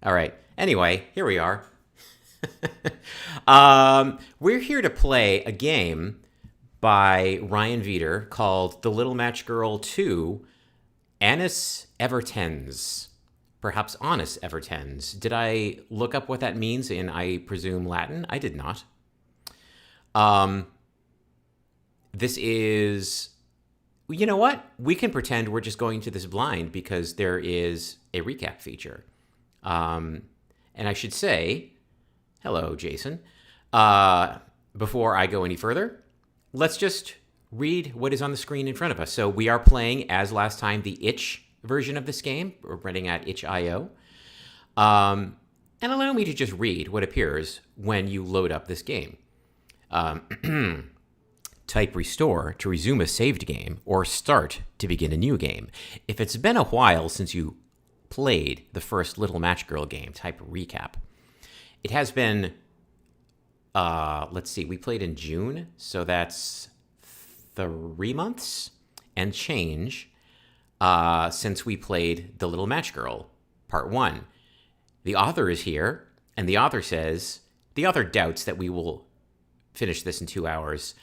All right. Anyway, here we are. We're here to play a game by Ryan Veeder called The Little Match Girl 2, Annus Evertens. Perhaps Annus Evertens. Did I look up what that means in, I presume, Latin? I did not. Um, this is. You know what? We can pretend we're just going to this blind because there is a recap feature. Um, and I should say, hello, Jason. Before I go any further, let's just read what is on the screen in front of us. So we are playing, as last time, the itch version of this game. We're running at itch.io. And allow me to just read what appears when you load up this game. Type restore to resume a saved game, or start to begin a new game. If it's been a while since you played the first Little Match Girl game, type recap. It has been, let's see, we played in June, so that's 3 months and change since we played The Little Match Girl, Part 1. The author is here, and the author doubts that we will finish this in 2 hours.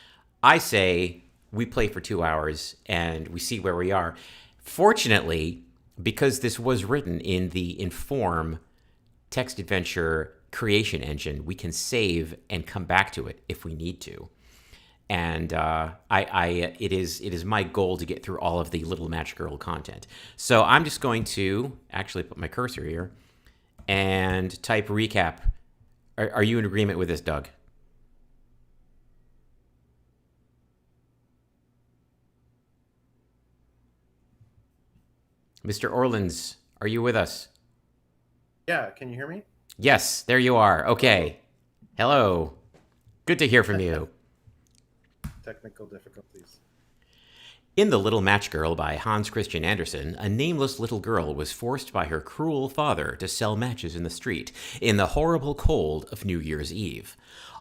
I say we play for 2 hours and we see where we are. Fortunately, because this was written in the Inform text adventure creation engine, we can save and come back to it if we need to. And it is my goal to get through all of the Little Match Girl content. So I'm just going to actually put my cursor here and type recap. Are you in agreement with this, Doug? Mr. Orleans, are you with us? Yeah, can you hear me? Yes, there you are. Okay. Hello. Good to hear from you. Technical difficulties. In The Little Match Girl by Hans Christian Andersen, a nameless little girl was forced by her cruel father to sell matches in the street in the horrible cold of New Year's Eve.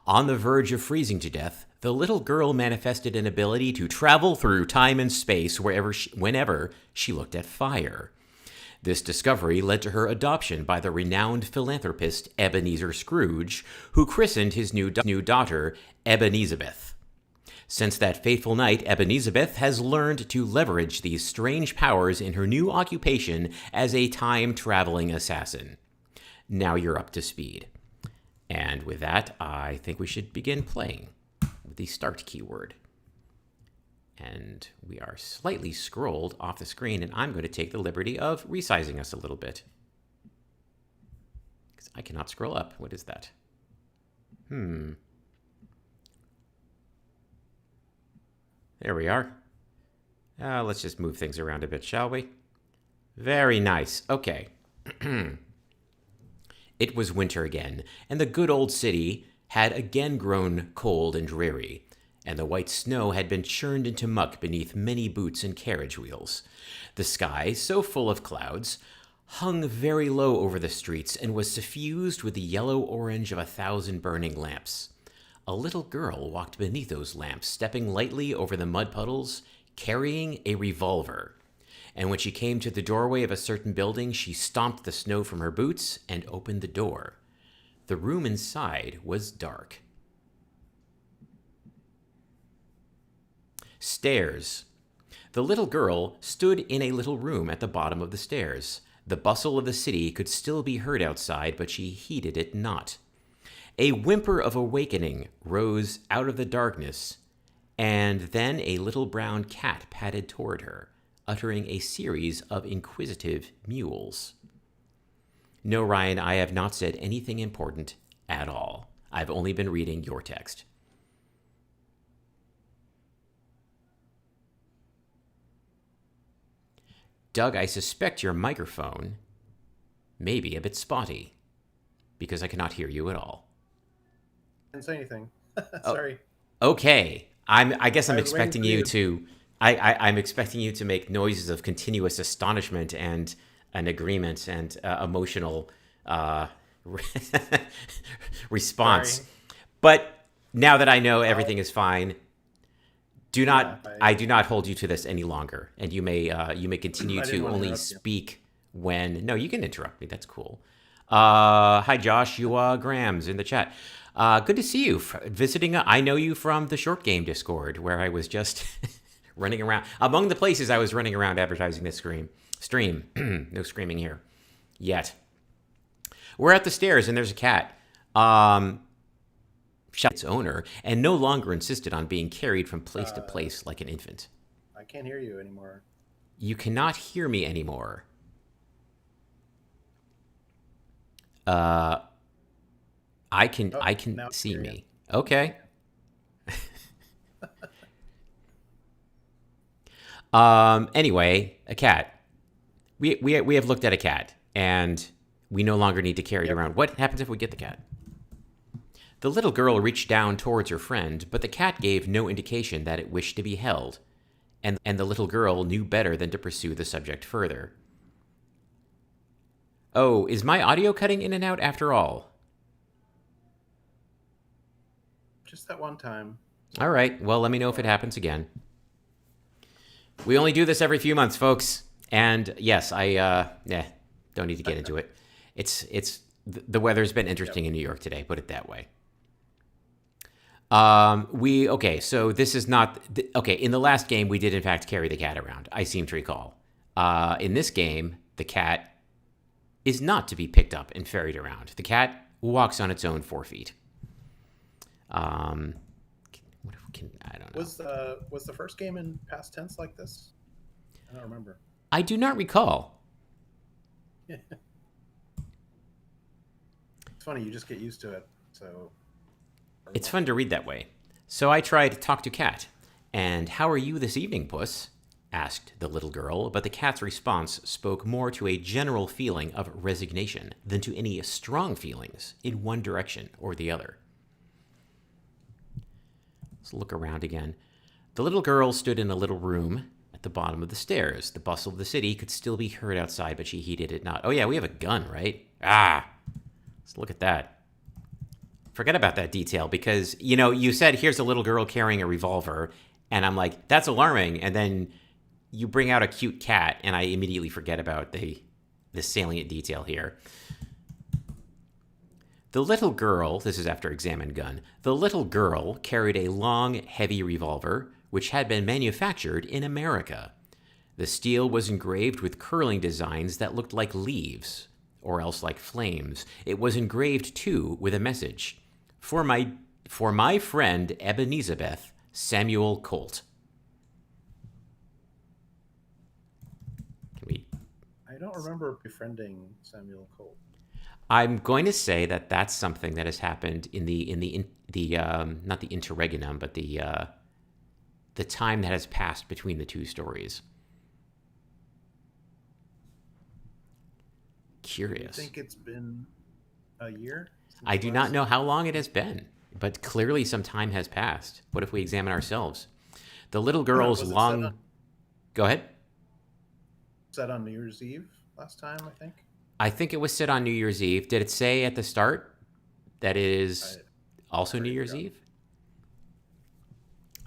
On the verge of freezing to death, the little girl manifested an ability to travel through time and space whenever she looked at fire. This discovery led to her adoption by the renowned philanthropist Ebenezer Scrooge, who christened his new daughter Ebenezabeth. Since that fateful night, Ebenezabeth has learned to leverage these strange powers in her new occupation as a time-traveling assassin. Now you're up to speed. And with that, I think we should begin playing with the start keyword. And we are slightly scrolled off the screen, and I'm going to take the liberty of resizing us a little bit. Because I cannot scroll up. What is that? There we are. Let's just move things around a bit, shall we? Very nice. Okay. It was winter again, and the good old city had again grown cold and dreary, and the white snow had been churned into muck beneath many boots and carriage wheels. The sky, so full of clouds, hung very low over the streets and was suffused with the yellow orange of 1,000 burning lamps. A little girl walked beneath those lamps, stepping lightly over the mud puddles, carrying a revolver. And when she came to the doorway of a certain building, she stomped the snow from her boots and opened the door. The room inside was dark. Stairs. The little girl stood in a little room at the bottom of the stairs. The bustle of the city could still be heard outside, but she heeded it not. A whimper of awakening rose out of the darkness, and then a little brown cat padded toward her, uttering a series of inquisitive mewls. No, Ryan, I have not said anything important at all. I've only been reading your text. Doug, I suspect your microphone may be a bit spotty, because I cannot hear you at all. Didn't say anything. Sorry. Okay. I guess I'm I was waiting expecting for you you. to... I'm expecting you to make noises of continuous astonishment and an agreement and emotional response. Sorry. But now that I know everything is fine, Yeah, I do not hold you to this any longer, and you may continue I didn't to want to only interrupt you. speak when... No, you can interrupt me. That's cool. Hi, Joshua Grams in the chat. Good to see you. Visiting, I know you from the Short Game Discord, where I was just running around. Among the places I was running around advertising this stream. No screaming here yet. We're at the stairs, and there's a cat. Shot its owner, and no longer insisted on being carried from place to place like an infant. I can't hear you anymore. You cannot hear me anymore. I can see me. Okay. Anyway, a cat. We have looked at a cat, and we no longer need to carry it around. What happens if we get the cat? The little girl reached down towards her friend, but the cat gave no indication that it wished to be held, and the little girl knew better than to pursue the subject further. Oh, is my audio cutting in and out after all? Just that one time. All right. Well, let me know if it happens again. We only do this every few months, folks. And yes, don't need to get into it. The weather's been interesting in New York today, put it that way. So this is not, in the last game, we did in fact carry the cat around, I seem to recall. In this game, the cat is not to be picked up and ferried around. The cat walks on its own 4 feet. I don't know. Was the first game in past tense like this? I don't remember. I do not recall. It's funny, you just get used to it. So it's fun to read that way. So I tried to talk to Cat. And how are you this evening, Puss? Asked the little girl, but the cat's response spoke more to a general feeling of resignation than to any strong feelings in one direction or the other. Let's look around again. The little girl stood in a little room at the bottom of the stairs. The bustle of the city could still be heard outside, but she heeded it not. Oh yeah, we have a gun, right? Let's look at that. Forget about that detail because, you said here's a little girl carrying a revolver, and I'm like, that's alarming, and then you bring out a cute cat, and I immediately forget about the salient detail here. The little girl, this is after examine gun, the little girl carried a long, heavy revolver, which had been manufactured in America. The steel was engraved with curling designs that looked like leaves, or else like flames. It was engraved, too, with a message. For my friend Ebenezer Samuel Colt. I don't remember befriending Samuel Colt. I'm going to say that that's something that has happened in the not the interregnum, but the time that has passed between the two stories. Curious. Do you think it's been a year? I do not know how long it has been, but clearly some time has passed. What if we examine ourselves? The little girl's long... Go ahead. Set on New Year's Eve last time, I think. I think it was set on New Year's Eve. Did it say at the start that it is also New Year's Eve?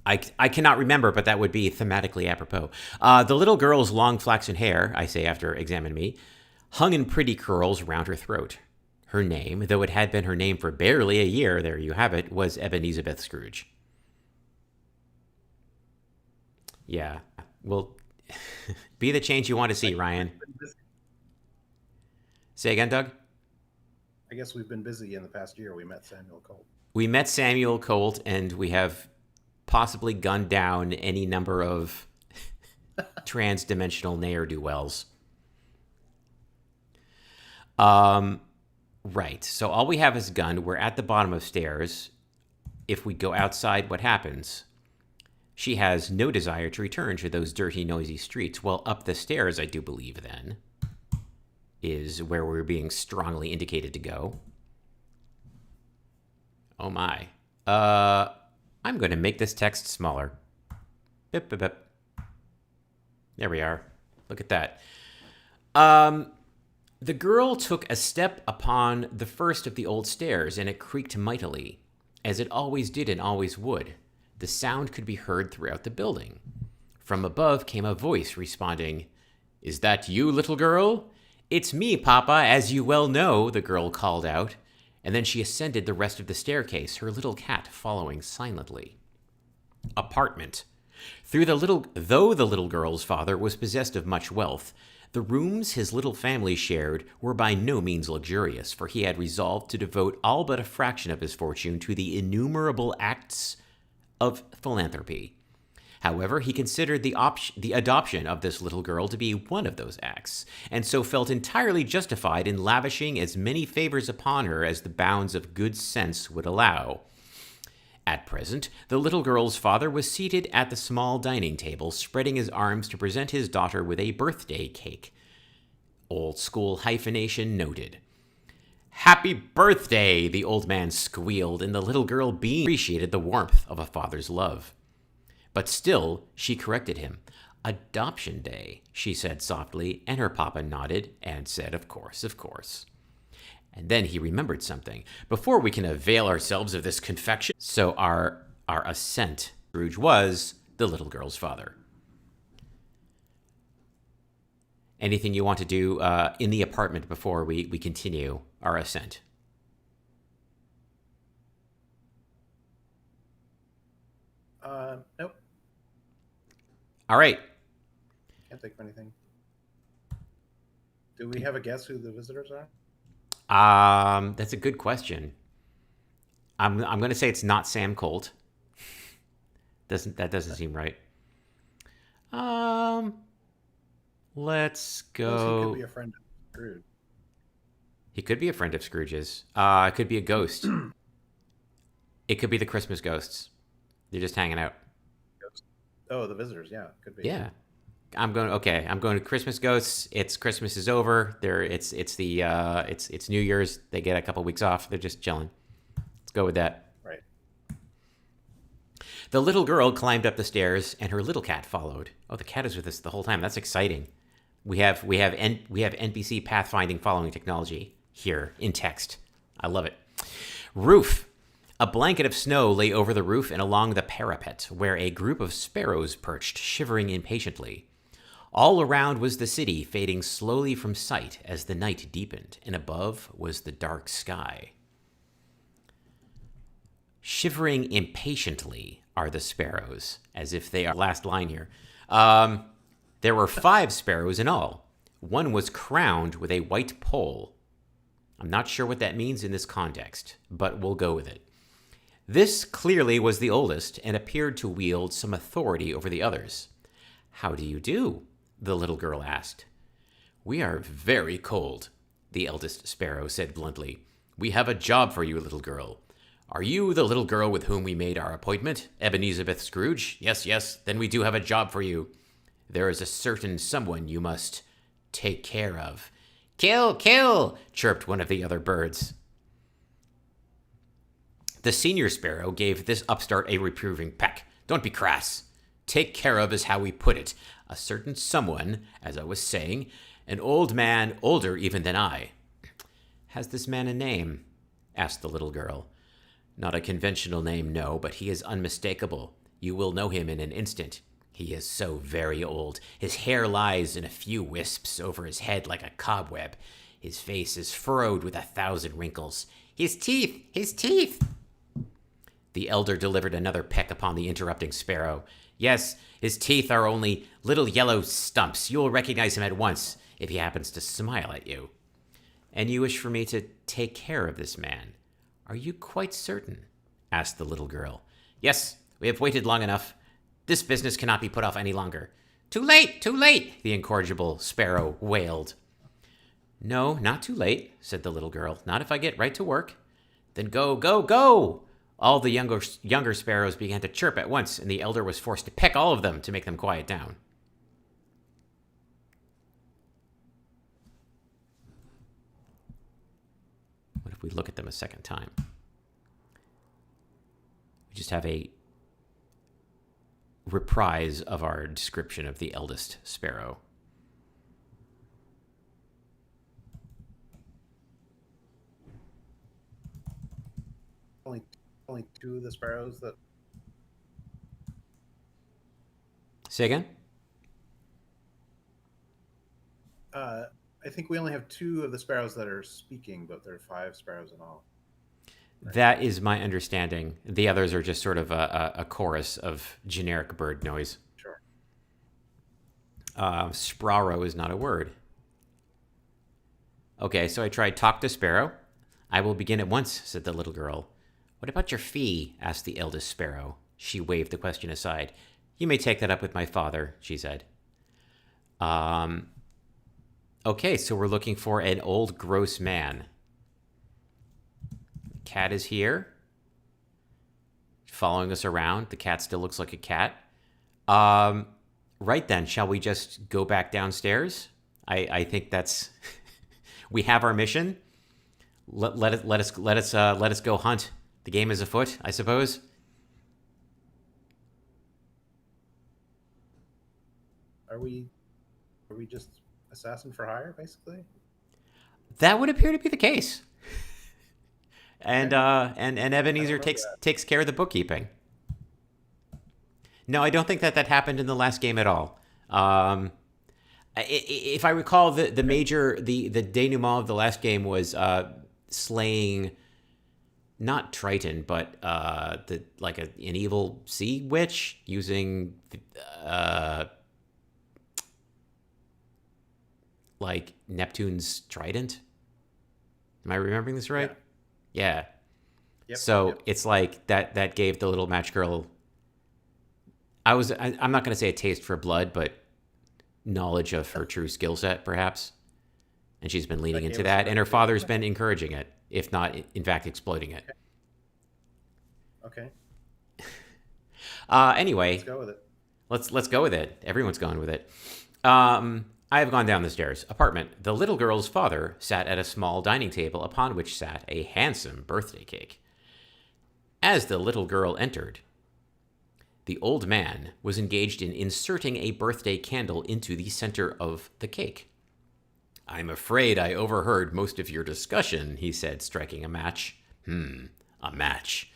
I cannot remember, but that would be thematically apropos. The little girl's long flaxen hair, I say after examine me, hung in pretty curls round her throat. Her name, though it had been her name for barely a year, there you have it, was Ebenezer Scrooge. Yeah, well, be the change you want to see, Ryan. Say again, Doug? I guess we've been busy in the past year. We met Samuel Colt. We met Samuel Colt, and we have possibly gunned down any number of trans-dimensional ne'er-do-wells. Right. So all we have is a gun. We're at the bottom of stairs. If we go outside, what happens? She has no desire to return to those dirty, noisy streets. Well, up the stairs, I do believe, then, is where we're being strongly indicated to go. Oh, my. I'm going to make this text smaller. Bip, bip, bip. There we are. Look at that. The girl took a step upon the first of the old stairs, and it creaked mightily, as it always did and always would. The sound could be heard throughout the building. From above came a voice responding, "Is that you, little girl?" "It's me, Papa, as you well know," the girl called out, and then she ascended the rest of the staircase, her little cat following silently. Apartment. Though the little girl's father was possessed of much wealth, the rooms his little family shared were by no means luxurious, for he had resolved to devote all but a fraction of his fortune to the innumerable acts of philanthropy. However, he considered the adoption of this little girl to be one of those acts, and so felt entirely justified in lavishing as many favors upon her as the bounds of good sense would allow. At present, the little girl's father was seated at the small dining table, spreading his arms to present his daughter with a birthday cake. Old school hyphenation noted. "Happy birthday," the old man squealed, and the little girl appreciated the warmth of a father's love. But still, she corrected him. "Adoption Day," she said softly, and her papa nodded and said, "Of course, of course." And then he remembered something. Before we can avail ourselves of this confection, so our assent, Scrooge was the little girl's father. Anything you want to do in the apartment before we continue our ascent? Nope. All right. Can't think of anything. Do we have a guess who the visitors are? That's a good question. I'm going to say it's not Sam Colt. That doesn't seem right. Let's go. He could be a friend of Scrooge. He could be a friend of Scrooge's. It could be a ghost. It could be the Christmas ghosts. They're just hanging out. Oh, the visitors. Yeah, could be. Yeah. I'm going to Christmas ghosts. Christmas is over. It's New Year's. They get a couple weeks off. They're just chilling. Let's go with that. Right. The little girl climbed up the stairs, and her little cat followed. Oh, the cat is with us the whole time. That's exciting. We have NPC pathfinding following technology here in text. I love it. Roof. A blanket of snow lay over the roof and along the parapet, where a group of sparrows perched, shivering impatiently. All around was the city, fading slowly from sight as the night deepened, and above was the dark sky. Shivering impatiently are the sparrows, as if they are... Last line here. There were 5 sparrows in all. One was crowned with a white pole. I'm not sure what that means in this context, but we'll go with it. This clearly was the oldest and appeared to wield some authority over the others. "How do you do?" the little girl asked. "We are very cold," the eldest sparrow said bluntly. "We have a job for you, little girl. Are you the little girl with whom we made our appointment, Ebenezer Scrooge? Yes, then we do have a job for you. There is a certain someone you must take care of." "Kill, kill," chirped one of the other birds. The senior sparrow gave this upstart a reproving peck. "Don't be crass. Take care of is how we put it. A certain someone, as I was saying, an old man, older even than I." "Has this man a name?" asked the little girl. "Not a conventional name, no, but he is unmistakable. You will know him in an instant. He is so very old. His hair lies in a few wisps over his head like a cobweb. His face is furrowed with 1,000 wrinkles. His teeth! The elder delivered another peck upon the interrupting sparrow. "Yes, his teeth are only little yellow stumps. You will recognize him at once if he happens to smile at you." "And you wish for me to take care of this man? Are you quite certain?" asked the little girl. "Yes, we have waited long enough. This business cannot be put off any longer." Too late, the incorrigible sparrow wailed. "No, not too late," said the little girl. "Not if I get right to work." "Then go, go, go!" All the younger sparrows began to chirp at once, and the elder was forced to peck all of them to make them quiet down. What if we look at them a second time? We just have a reprise of our description of the eldest sparrow. Only 2 of the sparrows that... Say again? I think we only have 2 of the sparrows that are speaking, but there are 5 sparrows in all. Right? That is my understanding. The others are just sort of a chorus of generic bird noise. Sure. Sparrow is not a word. Okay, so I tried talk to sparrow. I will begin at once, said the little girl. What about your fee? Asked the eldest sparrow. She waved the question aside. You may take that up with my father, she said. Okay, so we're looking for an old gross man. Cat is here, following us around. The cat still looks like a cat. Right then, shall we just go back downstairs? I think that's we have our mission. Let us go hunt. The game is afoot, I suppose. Are we just assassin for hire, basically? That would appear to be the case. And Ebenezer takes care of the bookkeeping. No, I don't think that happened in the last game at all. If I recall, the denouement of the last game was slaying not Triton, but an evil sea witch using like Neptune's trident. Am I remembering this right? Yeah. Yep, So it's like that gave the little match girl. I'm not going to say a taste for blood, but knowledge of her true skill set, perhaps. And she's been leaning into that, and her father's been encouraging it, if not, in fact, exploiting it. Okay. Anyway, Let's go with it. Let's go with it. Everyone's going with it. I have gone down the stairs. Apartment. The little girl's father sat at a small dining table upon which sat a handsome birthday cake. As the little girl entered, the old man was engaged in inserting a birthday candle into the center of the cake. I'm afraid I overheard most of your discussion, he said, striking a match. A match.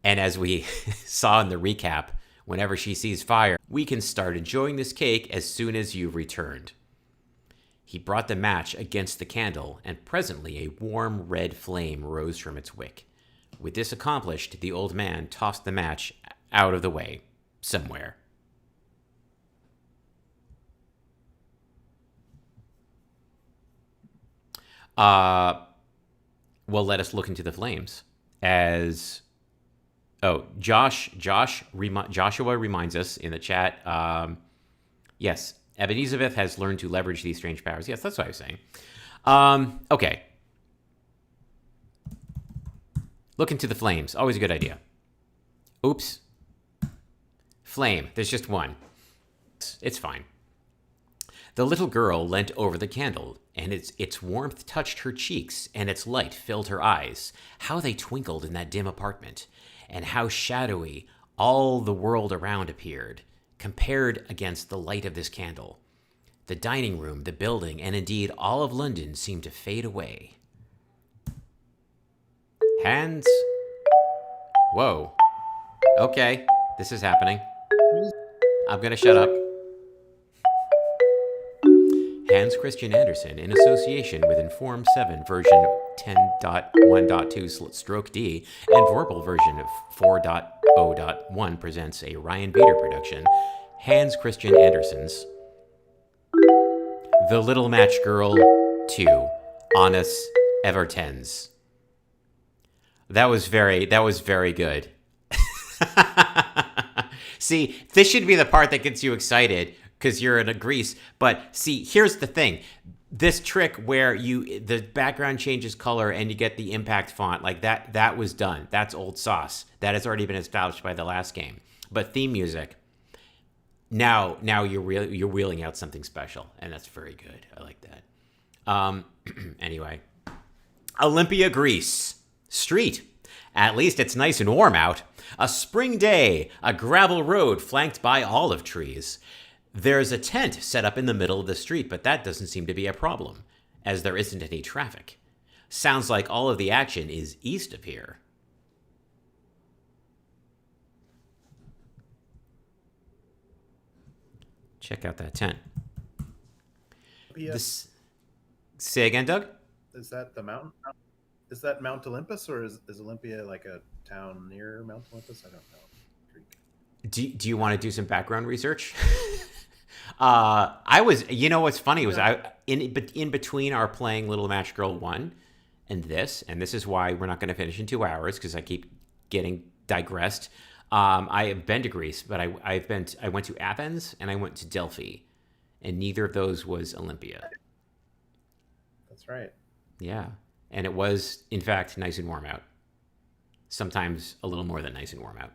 And as we saw in the recap, whenever she sees fire, we can start enjoying this cake as soon as you've returned. He brought the match against the candle, and presently a warm red flame rose from its wick. With this accomplished, the old man tossed the match out of the way, somewhere. Well, let us look into the flames. Joshua reminds us in the chat. Yes, Ebenezer has learned to leverage these strange powers. Yes, that's what I was saying. Okay. Look into the flames. Always a good idea. Oops. Flame. There's just one. It's fine. The little girl leant over the candle, and its warmth touched her cheeks, and its light filled her eyes. How they twinkled in that dim apartment, and how shadowy all the world around appeared, compared against the light of this candle. The dining room, the building, and indeed all of London seemed to fade away. Hands. Whoa. Okay, this is happening. I'm gonna shut up. Hans Christian Andersen, in association with Inform 7 version 10.1.2 stroke D and Vorpal version of 4.0.1 presents a Ryan Veeder production, Hans Christian Andersen's The Little Match Girl 2, Annus Evertens. That was very good. See, this should be the part that gets you excited because you're in a Greece. But see, here's the thing. This trick where the background changes color and you get the impact font, like that was done. That's old sauce. That has already been established by the last game. But theme music, now you're wheeling out something special, and that's very good. I like that. Anyway, Olympia, Greece. Street. At least it's nice and warm out. A spring day, a gravel road flanked by olive trees. There's a tent set up in the middle of the street, but that doesn't seem to be a problem, as there isn't any traffic. Sounds like all of the action is east of here. Check out that tent. Olympia? Say again, Doug? Is that the mountain? Is that Mount Olympus, or is Olympia like a town near Mount Olympus? I don't know. Do you want to do some background research? I was, what's funny was in between our playing Little Match Girl 1 and this is why we're not going to finish in 2 hours, because I keep getting digressed. I have been to Greece, but I went to Athens and I went to Delphi, and neither of those was Olympia. That's right. Yeah, and it was in fact nice and warm out. Sometimes a little more than nice and warm out.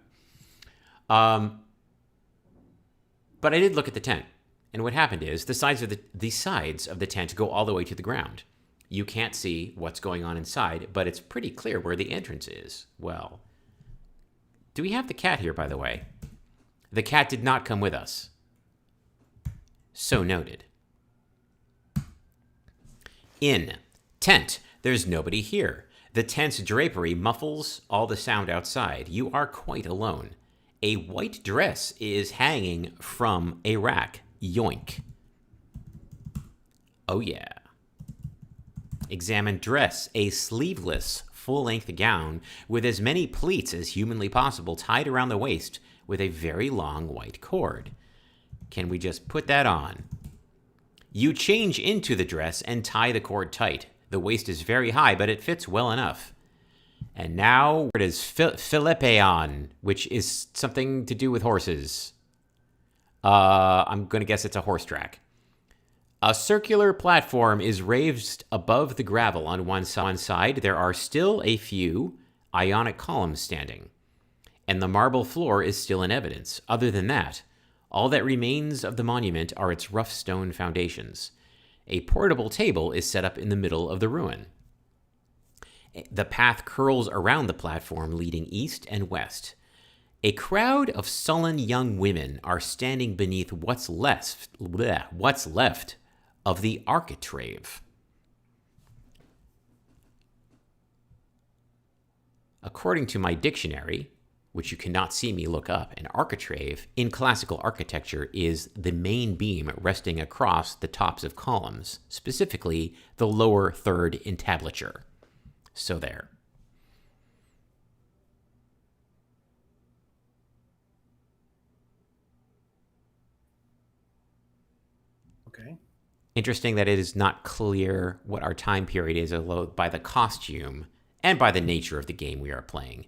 But I did look at the tent, and what happened is the sides of the tent go all the way to the ground. You can't see what's going on inside, but it's pretty clear where the entrance is. Well, do we have the cat here, by the way? The cat did not come with us. So noted. In tent, there's nobody here. The tent's drapery muffles all the sound outside. You are quite alone. A white dress is hanging from a rack. Yoink. Oh yeah. Examine dress, a sleeveless, full-length gown with as many pleats as humanly possible tied around the waist with a very long white cord. Can we just put that on? You change into the dress and tie the cord tight. The waist is very high, but it fits well enough. And now it is Philippeon, which is something to do with horses. I'm going to guess it's a horse track. A circular platform is raised above the gravel on one side. There are still a few Ionic columns standing, and the marble floor is still in evidence. Other than that, all that remains of the monument are its rough stone foundations. A portable table is set up in the middle of the ruin. The path curls around the platform, leading east and west. A crowd of sullen young women are standing beneath what's left of the architrave. According to my dictionary, which you cannot see me look up, an architrave in classical architecture is the main beam resting across the tops of columns, specifically the lower third entablature. So there. Okay. Interesting that it is not clear what our time period is, although by the costume and by the nature of the game we are playing,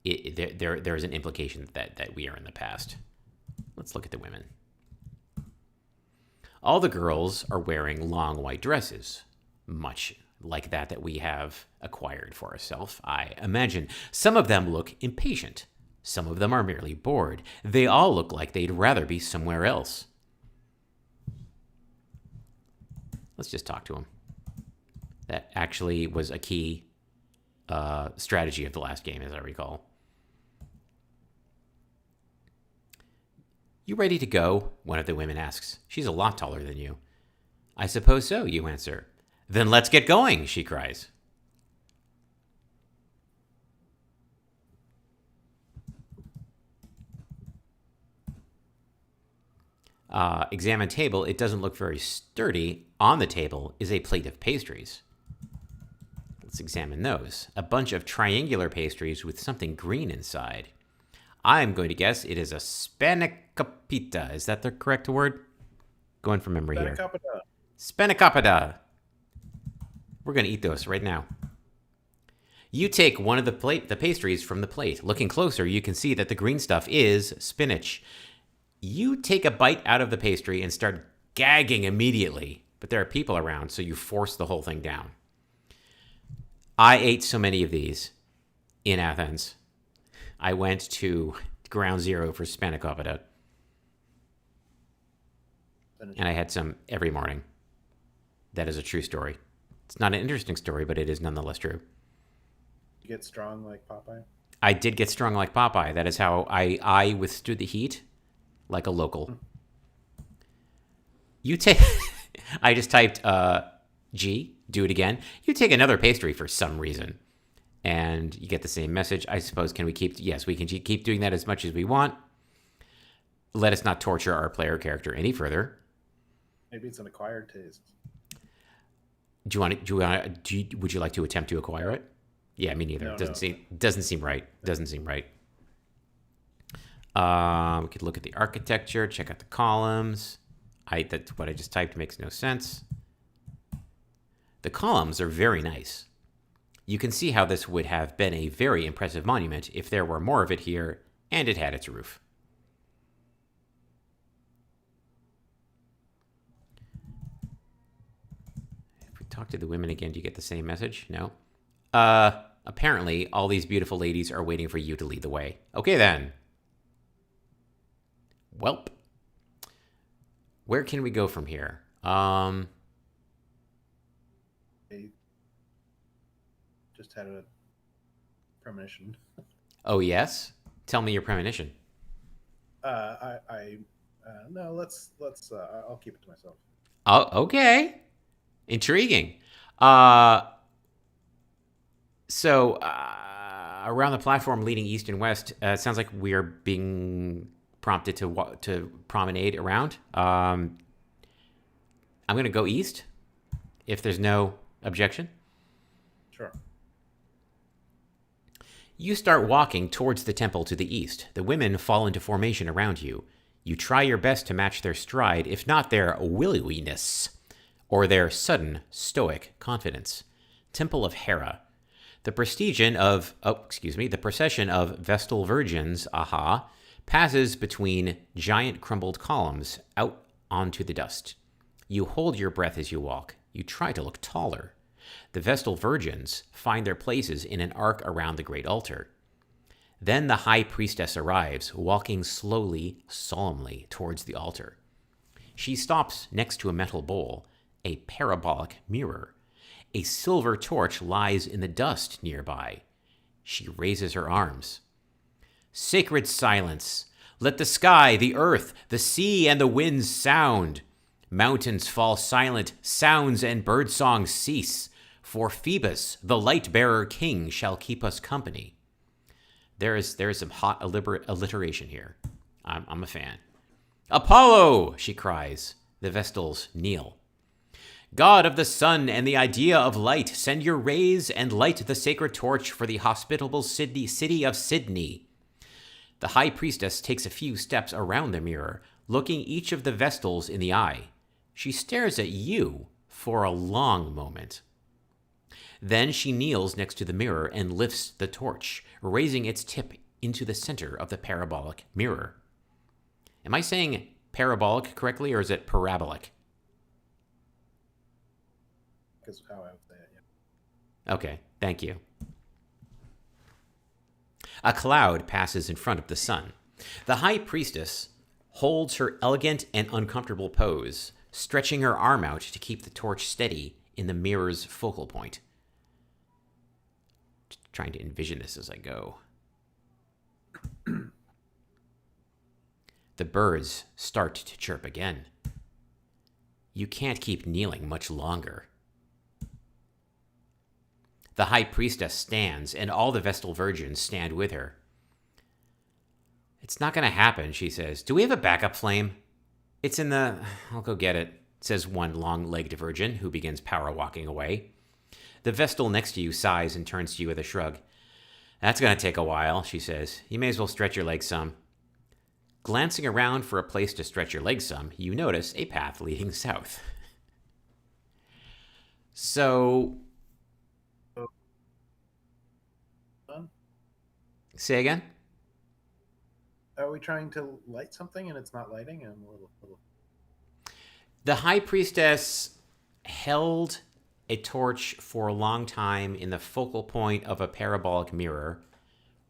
there's an implication that we are in the past. Let's look at the women. All the girls are wearing long white dresses, much like that we have acquired for ourselves, I imagine. Some of them look impatient. Some of them are merely bored. They all look like they'd rather be somewhere else. Let's just talk to them. That actually was a key strategy of the last game, as I recall. You ready to go? One of the women asks. She's a lot taller than you. I suppose so, you answer. Then let's get going, she cries. Examine table. It doesn't look very sturdy. On the table is a plate of pastries. Let's examine those. A bunch of triangular pastries with something green inside. I'm going to guess it is a spanakopita. Is that the correct word? Going from memory here. Spanakopita. We're going to eat those right now. You take one of the pastries from the plate. Looking closer, you can see that the green stuff is spinach. You take a bite out of the pastry and start gagging immediately, but there are people around, so you force the whole thing down. I ate so many of these in Athens. I went to Ground Zero for spanakopita, and I had some every morning. That is a true story. It's not an interesting story, but it is nonetheless true. You get strong like Popeye? I did get strong like Popeye. That is how I withstood the heat like a local. You take... I just typed G, do it again. You take another pastry for some reason, and you get the same message. I suppose, can we keep... Yes, we can keep doing that as much as we want. Let us not torture our player character any further. Maybe it's an acquired taste. Would you like to attempt to acquire it? Yeah, me neither. No, Doesn't seem right. Doesn't seem right. We could look at the architecture, check out the columns. That's what I just typed makes no sense. The columns are very nice. You can see how this would have been a very impressive monument if there were more of it here and it had its roof. If we talk to the women again, do you get the same message? No? Apparently, all these beautiful ladies are waiting for you to lead the way. Okay, then. Welp. Where can we go from here? I just had a premonition. Oh, yes? Tell me your premonition. No, let's. I'll keep it to myself. Oh, okay. Intriguing. So, around the platform leading east and west, it sounds like we're being prompted to promenade around. I'm going to go east, if there's no objection. Sure. You start walking towards the temple to the east. The women fall into formation around you. You try your best to match their stride, if not their williness, or their sudden stoic confidence. Temple of Hera. The procession of Vestal Virgins, passes between giant crumbled columns out onto the dust. You hold your breath as you walk. You try to look taller. The Vestal Virgins find their places in an arc around the great altar. Then the high priestess arrives, walking slowly, solemnly towards the altar. She stops next to a metal bowl, a parabolic mirror. A silver torch lies in the dust nearby. She raises her arms. Sacred silence. Let the sky, the earth, the sea, and the winds sound. Mountains fall silent, sounds and birdsong cease. For Phoebus, the light-bearer king, shall keep us company. There is some hot alliteration here. I'm a fan. Apollo, she cries. The Vestals kneel. God of the sun and the idea of light, send your rays and light the sacred torch for the hospitable city of Sydney. The high priestess takes a few steps around the mirror, looking each of the Vestals in the eye. She stares at you for a long moment. Then she kneels next to the mirror and lifts the torch, raising its tip into the center of the parabolic mirror. Am I saying parabolic correctly, or is it parabolic? Because how I would say it, yeah. Okay, thank you. A cloud passes in front of the sun. The high priestess holds her elegant and uncomfortable pose, stretching her arm out to keep the torch steady in the mirror's focal point. Just trying to envision this as I go. The birds start to chirp again. You can't keep kneeling much longer. The high priestess stands, and all the Vestal Virgins stand with her. It's not going to happen, she says. Do we have a backup flame? It's in the... I'll go get it, says one long-legged virgin who begins power walking away. The Vestal next to you sighs and turns to you with a shrug. That's going to take a while, she says. You may as well stretch your legs some. Glancing around for a place to stretch your legs some, you notice a path leading south. So... Say again? Are we trying to light something and it's not lighting? I'm a little... The high priestess held a torch for a long time in the focal point of a parabolic mirror,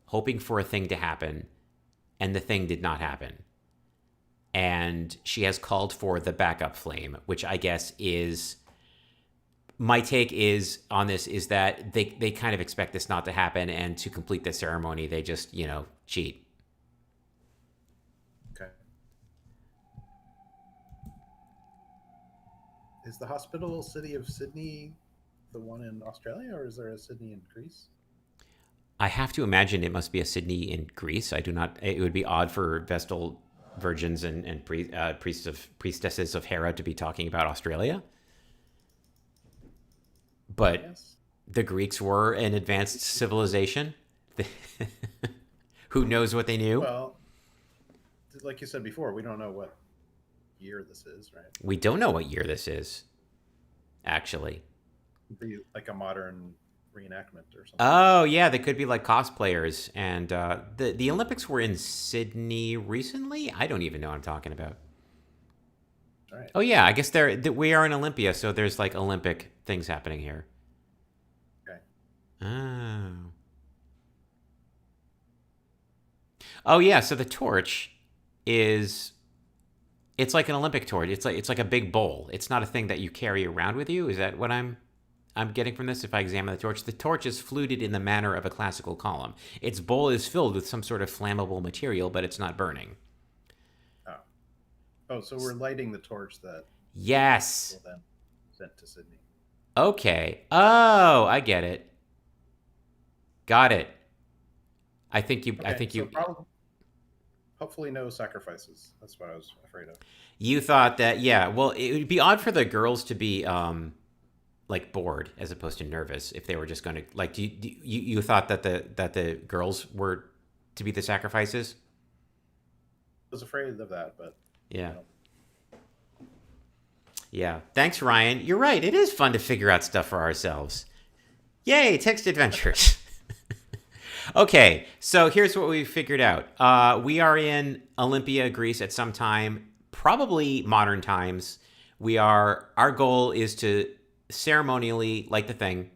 hoping for a thing to happen, and the thing did not happen. And she has called for the backup flame, which I guess is... My take is on this is that they kind of expect this not to happen, and to complete the ceremony, they just, cheat. Okay. Is the hospitable city of Sydney the one in Australia, or is there a Sydney in Greece? I have to imagine it must be a Sydney in Greece. I do not... It would be odd for Vestal virgins and priestesses of Hera to be talking about Australia. But Yes. the Greeks were an advanced civilization. Who knows what they knew? Well, like you said before, we don't know what year this is, right? We don't know what year this is, actually. It'd be like a modern reenactment or something. Oh yeah, they could be like cosplayers. And the Olympics were in Sydney recently. I don't even know what I'm talking about. Right. Oh yeah, I guess we are in Olympia, so there's like Olympic things happening here. Okay. Oh. Oh yeah, so the torch is it's like an Olympic torch. It's like a big bowl. It's not a thing that you carry around with you. Is that what I'm getting from this? If I examine the torch is fluted in the manner of a classical column. Its bowl is filled with some sort of flammable material, but it's not burning. Oh, so we're lighting the torch that Yes. will then sent to Sydney. Okay. Oh, I get it. Got it. I think you. Okay, I think so you. probably, hopefully, no sacrifices. That's what I was afraid of. You thought that, yeah. Well, it would be odd for the girls to be like bored as opposed to nervous if they were just going to like. You thought that the girls were to be the sacrifices? I was afraid of that, but Yeah. you know, Yeah. Thanks, Ryan. You're right. It is fun to figure out stuff for ourselves. Yay, text adventures. Okay, so here's what we figured out. We are in Olympia, Greece at some time, probably modern times. Our goal is to ceremonially light the thing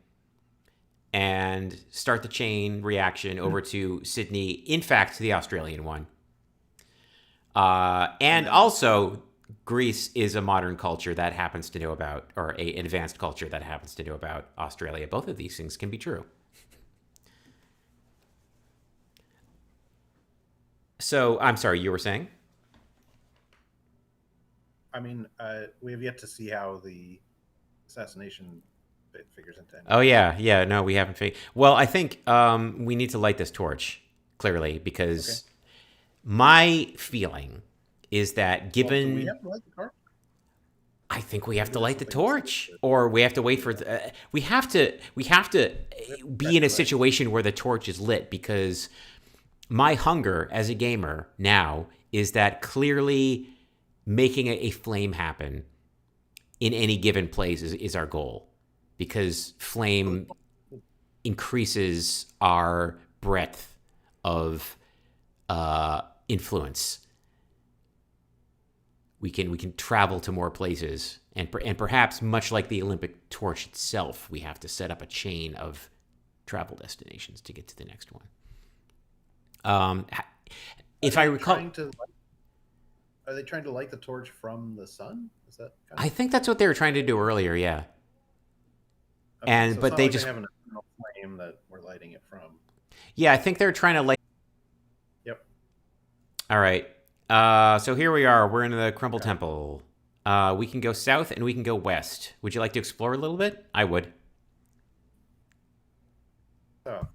and start the chain reaction over to Sydney, in fact, the Australian one. And also, Greece is a modern culture that happens to know about, or an advanced culture that happens to know about Australia. Both of these things can be true. So, I'm sorry, you were saying? I mean, we have yet to see how the assassination bit figures into anything. Oh, yeah. No, we haven't. Well, I think we need to light this torch, clearly, because my feeling is that given... do we have to light the torch? I think we have to Maybe light the that's something torch, that's- or we have to wait for. We have to be in a situation where the torch is lit, because my hunger as a gamer now is that clearly making a flame happen in any given place is our goal, because flame increases our breadth of influence. We can travel to more places, and perhaps, much like the Olympic torch itself, we have to set up a chain of travel destinations to get to the next one. If I recall, Are they trying to light the torch from the sun? Is that? I think that's what they were trying to do earlier. Yeah, Okay, so but it's not they like just have an eternal flame that we're lighting it from. yeah, I think they're trying to light. Yep. All right. So here we are. We're in the Crumble Temple. We can go south and we can go west. Would you like to explore a little bit? I would. So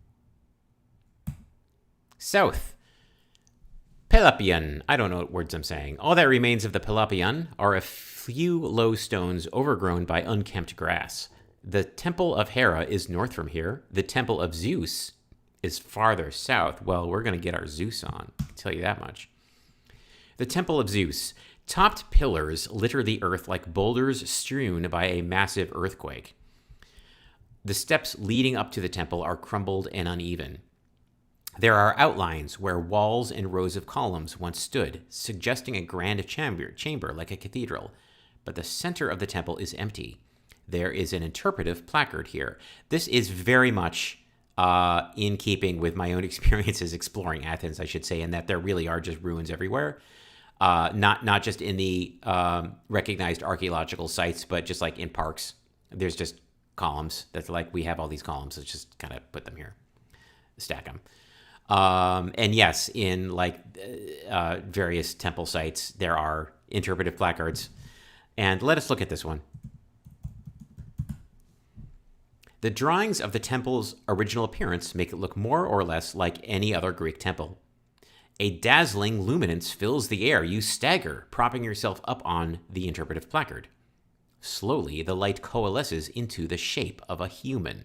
South. Pelopion. I don't know what words I'm saying. All that remains of the Pelopion are a few low stones overgrown by unkempt grass. The Temple of Hera is north from here. The Temple of Zeus is farther south. Well, we're going to get our Zeus on. I can tell you that much. The Temple of Zeus. Topped pillars litter the earth like boulders strewn by a massive earthquake. The steps leading up to the temple are crumbled and uneven. There are outlines where walls and rows of columns once stood, suggesting a grand chamber like a cathedral. But the center of the temple is empty. There is an interpretive placard here. This is very much in keeping with my own experiences exploring Athens, I should say, in that there really are just ruins everywhere. Not just in the recognized archaeological sites, but just like in parks. There's just columns. That's like, we have all these columns. Let's just kind of put them here, stack them. And yes, in like various temple sites, there are interpretive placards. And let us look at this one. The drawings of the temple's original appearance make it look more or less like any other Greek temple. A dazzling luminance fills the air. You stagger, propping yourself up on the interpretive placard. Slowly, the light coalesces into the shape of a human.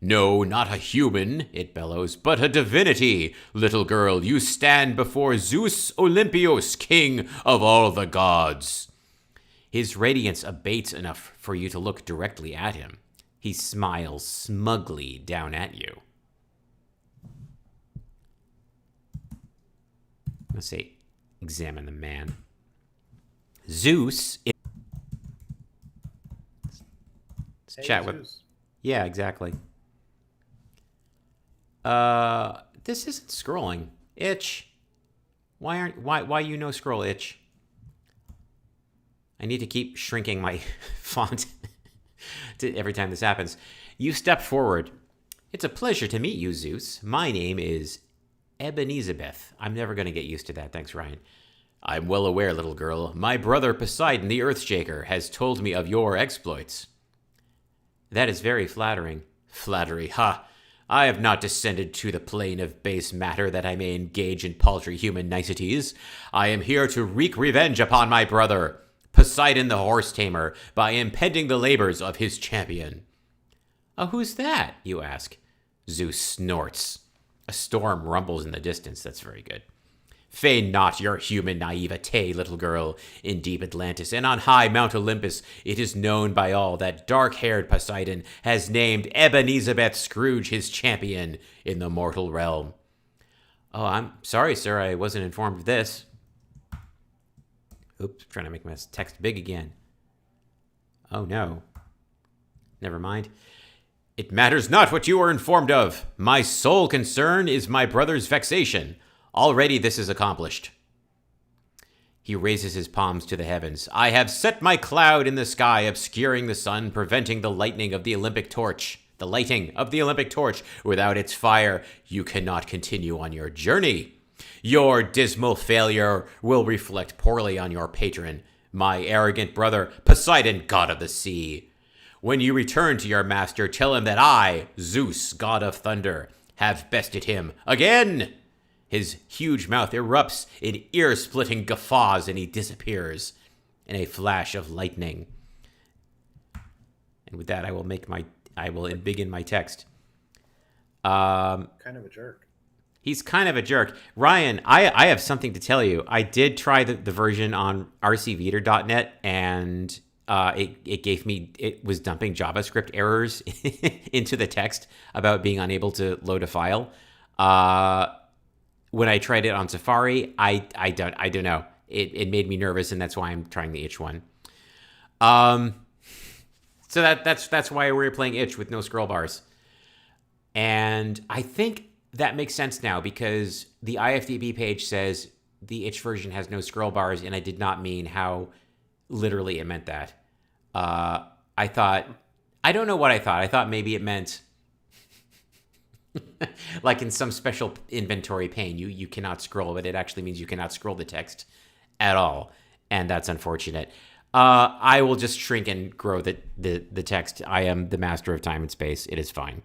No, not a human, it bellows, but a divinity. Little girl, you stand before Zeus Olympios, king of all the gods. His radiance abates enough for you to look directly at him. He smiles smugly down at you. Let's say, examine the man. Zeus. Let's chat with. Zeus. Yeah, exactly. This isn't scrolling. Itch. Why you no scroll, Itch? I need to keep shrinking my font every time this happens. You step forward. It's a pleasure to meet you, Zeus. My name is Ebenezabeth. I'm never going to get used to that. Thanks, Ryan. I'm well aware, little girl. My brother Poseidon, the Earthshaker, has told me of your exploits. That is very flattering. Flattery, ha! I have not descended to the plane of base matter that I may engage in paltry human niceties. I am here to wreak revenge upon my brother, Poseidon the horse tamer, by impeding the labors of his champion. Who's that, you ask? Zeus snorts. A storm rumbles in the distance. That's very good. Feign not your human naivete, little girl. In deep Atlantis and on high Mount Olympus, it is known by all that dark-haired Poseidon has named Ebenezabeth Scrooge his champion in the mortal realm. Oh, I'm sorry, sir. I wasn't informed of this. Oops, trying to make my text big again. Oh, no. Never mind. It matters not what you are informed of. My sole concern is my brother's vexation. Already this is accomplished. He raises his palms to the heavens. I have set my cloud in the sky, obscuring the sun, preventing the lightning of the Olympic torch. The lighting of the Olympic torch. Without its fire, you cannot continue on your journey. Your dismal failure will reflect poorly on your patron, my arrogant brother, Poseidon, god of the sea. When you return to your master, tell him that I, Zeus, god of thunder, have bested him again. His huge mouth erupts in ear-splitting guffaws, and he disappears in a flash of lightning. And with that, I will begin my text. Kind of a jerk. He's kind of a jerk. Ryan, I have something to tell you. I did try the version on rcveeder.net, and it was dumping JavaScript errors into the text about being unable to load a file. When I tried it on Safari, I don't know. It made me nervous, and that's why I'm trying the Itch one. So that's why we're playing Itch with no scroll bars. And I think that makes sense now, because the IFTB page says the Itch version has no scroll bars, and I did not mean how literally it meant that. I don't know what I thought. I thought maybe it meant like in some special inventory pane, you cannot scroll, but it actually means you cannot scroll the text at all. And that's unfortunate. I will just shrink and grow the text. I am the master of time and space. It is fine.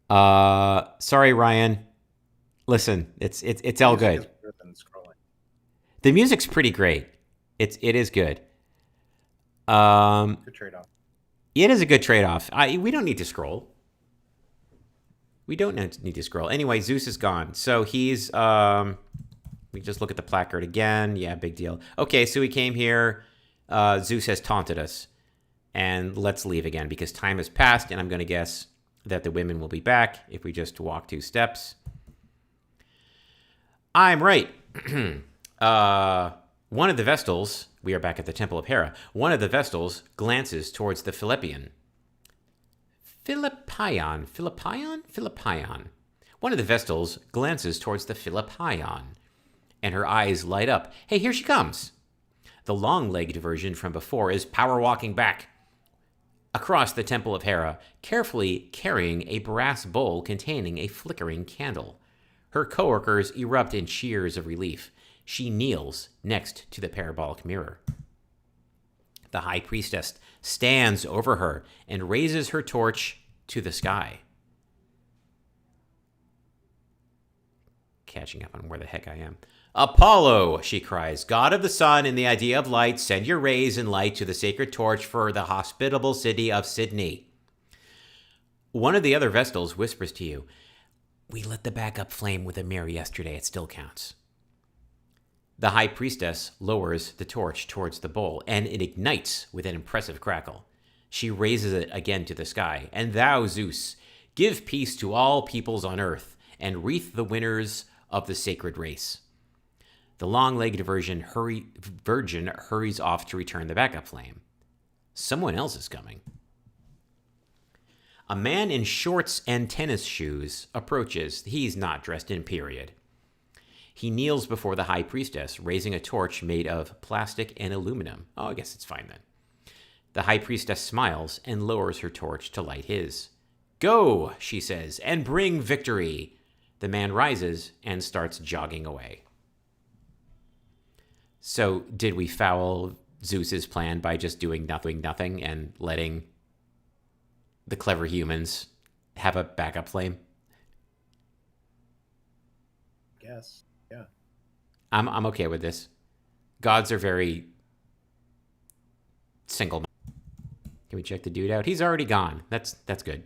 Sorry, Ryan. Listen, it's all good. The music's pretty great. It is good. Good trade-off. It is a good trade-off. We don't need to scroll. We don't need to scroll. Anyway, Zeus is gone. So he's, we just look at the placard again. Yeah, big deal. Okay, so we came here. Zeus has taunted us. And let's leave again, because time has passed, and I'm going to guess that the women will be back if we just walk 2 steps. I'm right. One of the Vestals, we are back at the Temple of Hera, one of the Vestals glances towards the Philippion. Philippion. One of the Vestals glances towards the Philippion, and her eyes light up. Hey, here she comes. The long-legged version from before is power walking back across the Temple of Hera, carefully carrying a brass bowl containing a flickering candle. Her coworkers erupt in cheers of relief. She kneels next to the parabolic mirror. The high priestess stands over her and raises her torch to the sky. catching up on where the heck I am. Apollo, she cries, god of the sun and the idea of light, send your rays and light to the sacred torch for the hospitable city of Sydney. One of the other Vestals whispers to you, we lit the backup flame with a mirror yesterday. It still counts. The high priestess lowers the torch towards the bowl, and it ignites with an impressive crackle. She raises it again to the sky. And thou, Zeus, give peace to all peoples on earth, and wreath the winners of the sacred race. The long-legged virgin hurries off to return the backup flame. Someone else is coming. A man in shorts and tennis shoes approaches. He's not dressed in period. He kneels before the high priestess, raising a torch made of plastic and aluminum. Oh, I guess it's fine then. The high priestess smiles and lowers her torch to light his. Go, she says, and bring victory. The man rises and starts jogging away. So, did we foul Zeus's plan by just doing nothing and letting the clever humans have a backup flame? Yes. Yeah. I'm okay with this. Gods are very single. Can we check the dude out? He's already gone. That's good.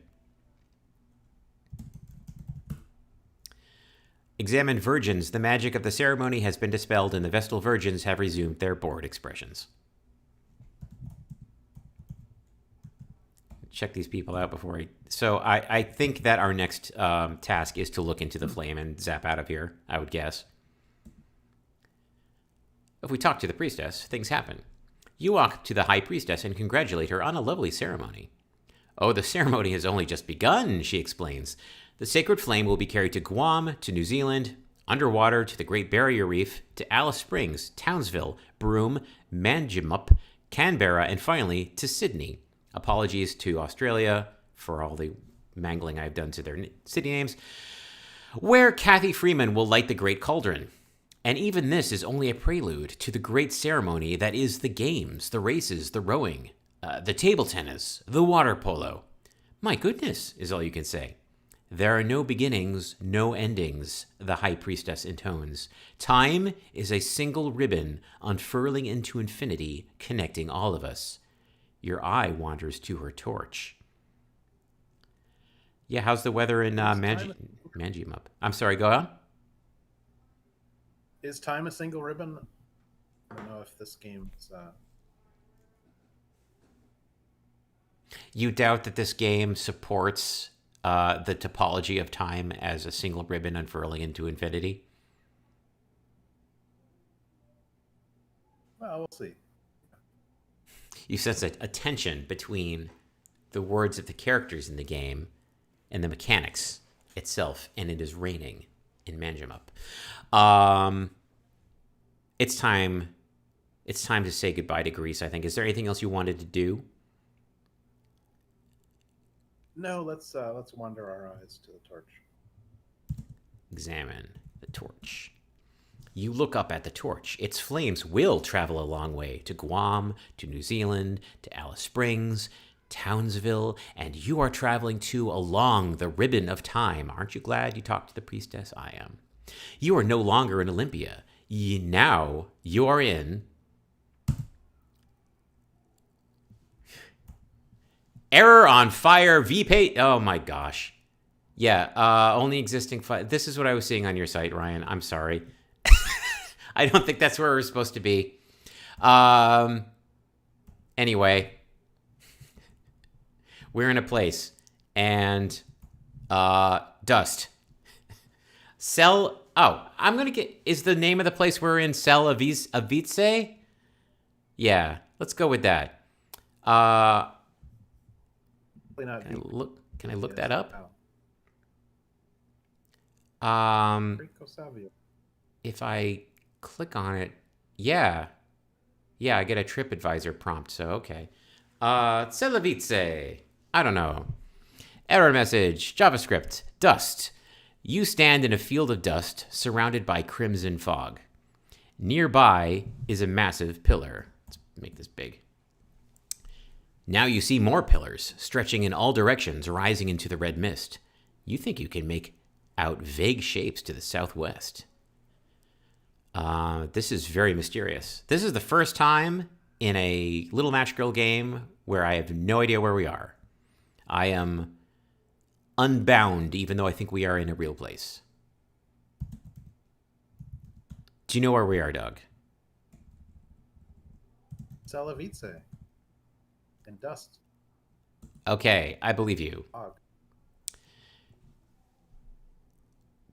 Examine virgins. The magic of the ceremony has been dispelled and the Vestal virgins have resumed their bored expressions. Check these people out before I... So I think that our next task is to look into the flame and zap out of here, I would guess. If we talk to the priestess, things happen. You walk to the high priestess and congratulate her on a lovely ceremony. Oh, the ceremony has only just begun, she explains. The sacred flame will be carried to Guam, to New Zealand, underwater to the Great Barrier Reef, to Alice Springs, Townsville, Broome, Manjimup, Canberra, and finally to Sydney. Apologies to Australia for all the mangling I've done to their city names, where Kathy Freeman will light the Great Cauldron. And even this is only a prelude to the great ceremony that is the games, the races, the rowing, the table tennis, the water polo. My goodness, is all you can say. There are no beginnings, no endings, the high priestess intones. Time is a single ribbon unfurling into infinity, connecting all of us. Your eye wanders to her torch. Yeah, how's the weather in Manjimup? I'm sorry, go on. Is time a single ribbon? I don't know if this game's... You doubt that this game supports the topology of time as a single ribbon unfurling into infinity? Well, we'll see. You sense a tension between the words of the characters in the game and the mechanics itself, and it is raining in Manjimup. It's time to say goodbye to Greece, I think. Is there anything else you wanted to do? No, let's wander our eyes to the torch. Examine the torch. You look up at the torch. Its flames will travel a long way to Guam, to New Zealand, to Alice Springs, Townsville, and you are traveling too along the ribbon of time. Aren't you glad you talked to the priestess? I am. You are no longer in Olympia. Now you are in Error on Fire VP. Oh my gosh. Yeah, only existing this is what I was seeing on your site, Ryan. I'm sorry. I don't think that's where we're supposed to be. Anyway, we're in a place and dust. I'm going to get... Is the name of the place we're in Cell Avitse? Yeah, let's go with that. Can I look that up? If I click on it, yeah, I get a TripAdvisor prompt, so okay. Celavitze, I don't know. Error message, JavaScript, dust. You stand in a field of dust surrounded by crimson fog. Nearby is a massive pillar. Let's make this big. Now you see more pillars stretching in all directions, rising into the red mist. You think you can make out vague shapes to the southwest. This is very mysterious. This is the first time in a Little Match Girl game where I have no idea where we are. I am unbound, even though I think we are in a real place. Do you know where we are, Doug? Salavice. And dust. Okay, I believe you. Fog.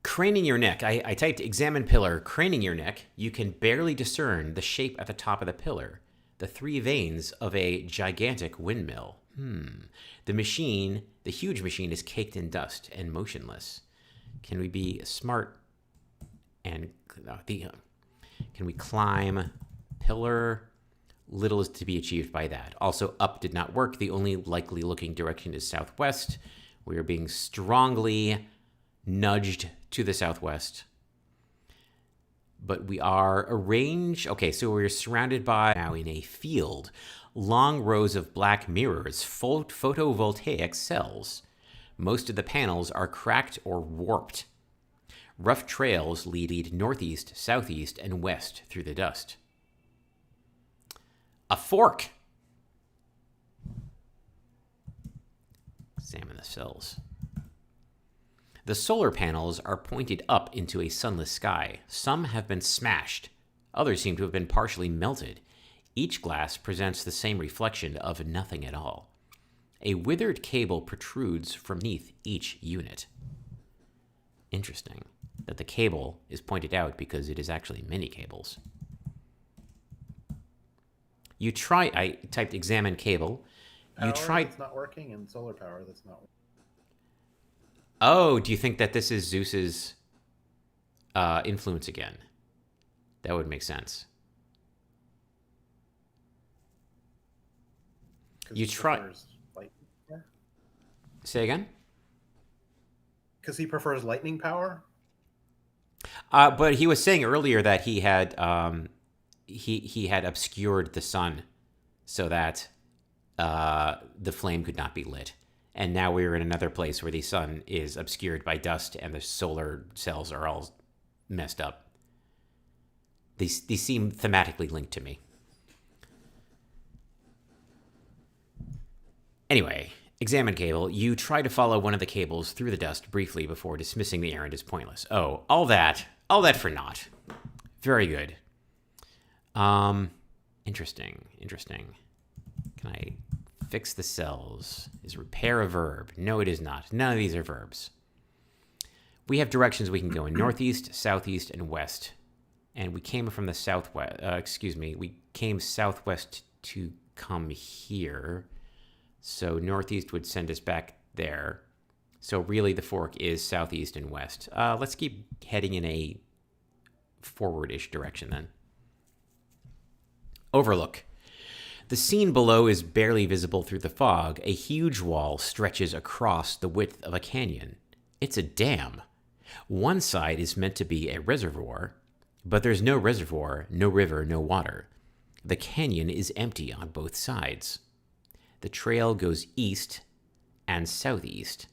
Craning your neck. I typed examine pillar. Craning your neck, you can barely discern the shape at the top of the pillar. The 3 vanes of a gigantic windmill. The machine, the huge machine, is caked in dust and motionless. Can we be smart and... Can we climb pillar? Little is to be achieved by that. Also, up did not work. The only likely looking direction is southwest. We are being strongly nudged to the southwest. But we are arranged... Okay, so we're surrounded by... Now in a field. Long rows of black mirrors, photovoltaic cells. Most of the panels are cracked or warped. Rough trails lead northeast, southeast, and west through the dust. A fork. Examine the cells. The solar panels are pointed up into a sunless sky. Some have been smashed. Others seem to have been partially melted. Each glass presents the same reflection of nothing at all. A withered cable protrudes from beneath each unit. Interesting that the cable is pointed out because it is actually many cables. I typed examine cable. Power that's not working and solar power that's not working. Oh, do you think that this is Zeus's influence again? That would make sense. You try. Say again? Because he prefers lightning power? But he was saying earlier that he had he had obscured the sun so that the flame could not be lit. And now we're in another place where the sun is obscured by dust and the solar cells are all messed up. These seem thematically linked to me. Anyway, examine cable. You try to follow one of the cables through the dust briefly before dismissing the errand as pointless. Oh, all that for naught. Very good. Interesting. Can I fix the cells? Is repair a verb? No, it is not. None of these are verbs. We have directions we can go in: northeast, southeast, and west. And we came from the southwest. We came southwest to come here. So northeast would send us back there. So really the fork is southeast and west. Let's keep heading in a forward-ish direction then. Overlook. The scene below is barely visible through the fog. A huge wall stretches across the width of a canyon. It's a dam. One side is meant to be a reservoir, but there's no reservoir, no river, no water. The canyon is empty on both sides. The trail goes east and southeast.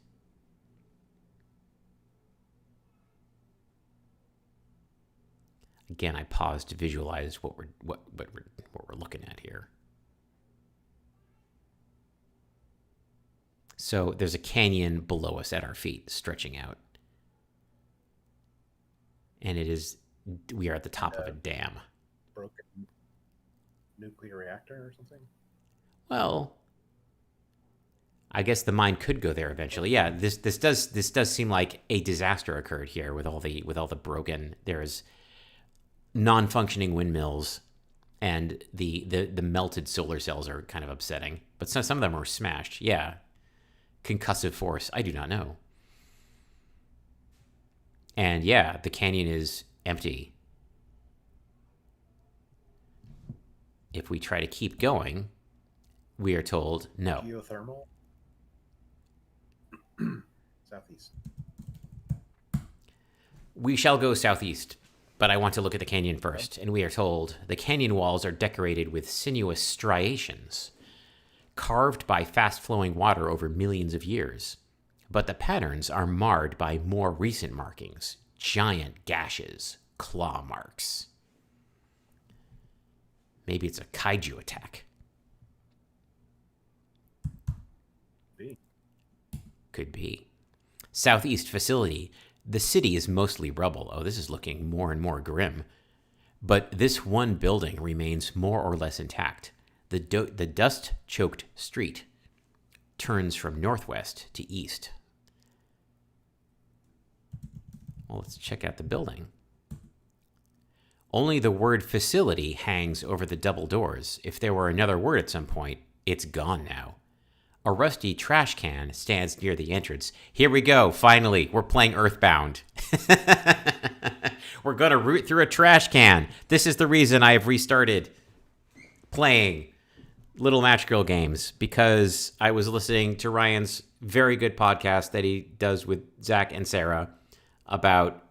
Again, I paused to visualize what we're looking at here. So there's a canyon below us at our feet, stretching out. And we are at the top of a dam. Broken nuclear reactor or something? Well, I guess the mind could go there eventually. Yeah, this does seem like a disaster occurred here with all the broken. There's non-functioning windmills, and the melted solar cells are kind of upsetting. But some of them are smashed. Yeah, concussive force. I do not know. And yeah, the canyon is empty. If we try to keep going, we are told no. Geothermal? Southeast. We shall go southeast, but I want to look at the canyon first. And we are told the canyon walls are decorated with sinuous striations, carved by fast-flowing water over millions of years. but the patterns are marred by more recent markings, giant gashes, claw marks. Maybe it's a kaiju attack. Could be. Southeast facility. The city is mostly rubble. Oh, this is looking more and more grim. But this one building remains more or less intact. The dust-choked street turns from northwest to east. Well, let's check out the building. Only the word facility hangs over the double doors. If there were another word at some point, it's gone now. A rusty trash can stands near the entrance. Here we go. Finally, we're playing Earthbound. We're going to root through a trash can. This is the reason I have restarted playing Little Match Girl games, because I was listening to Ryan's very good podcast that he does with Zach and Sarah about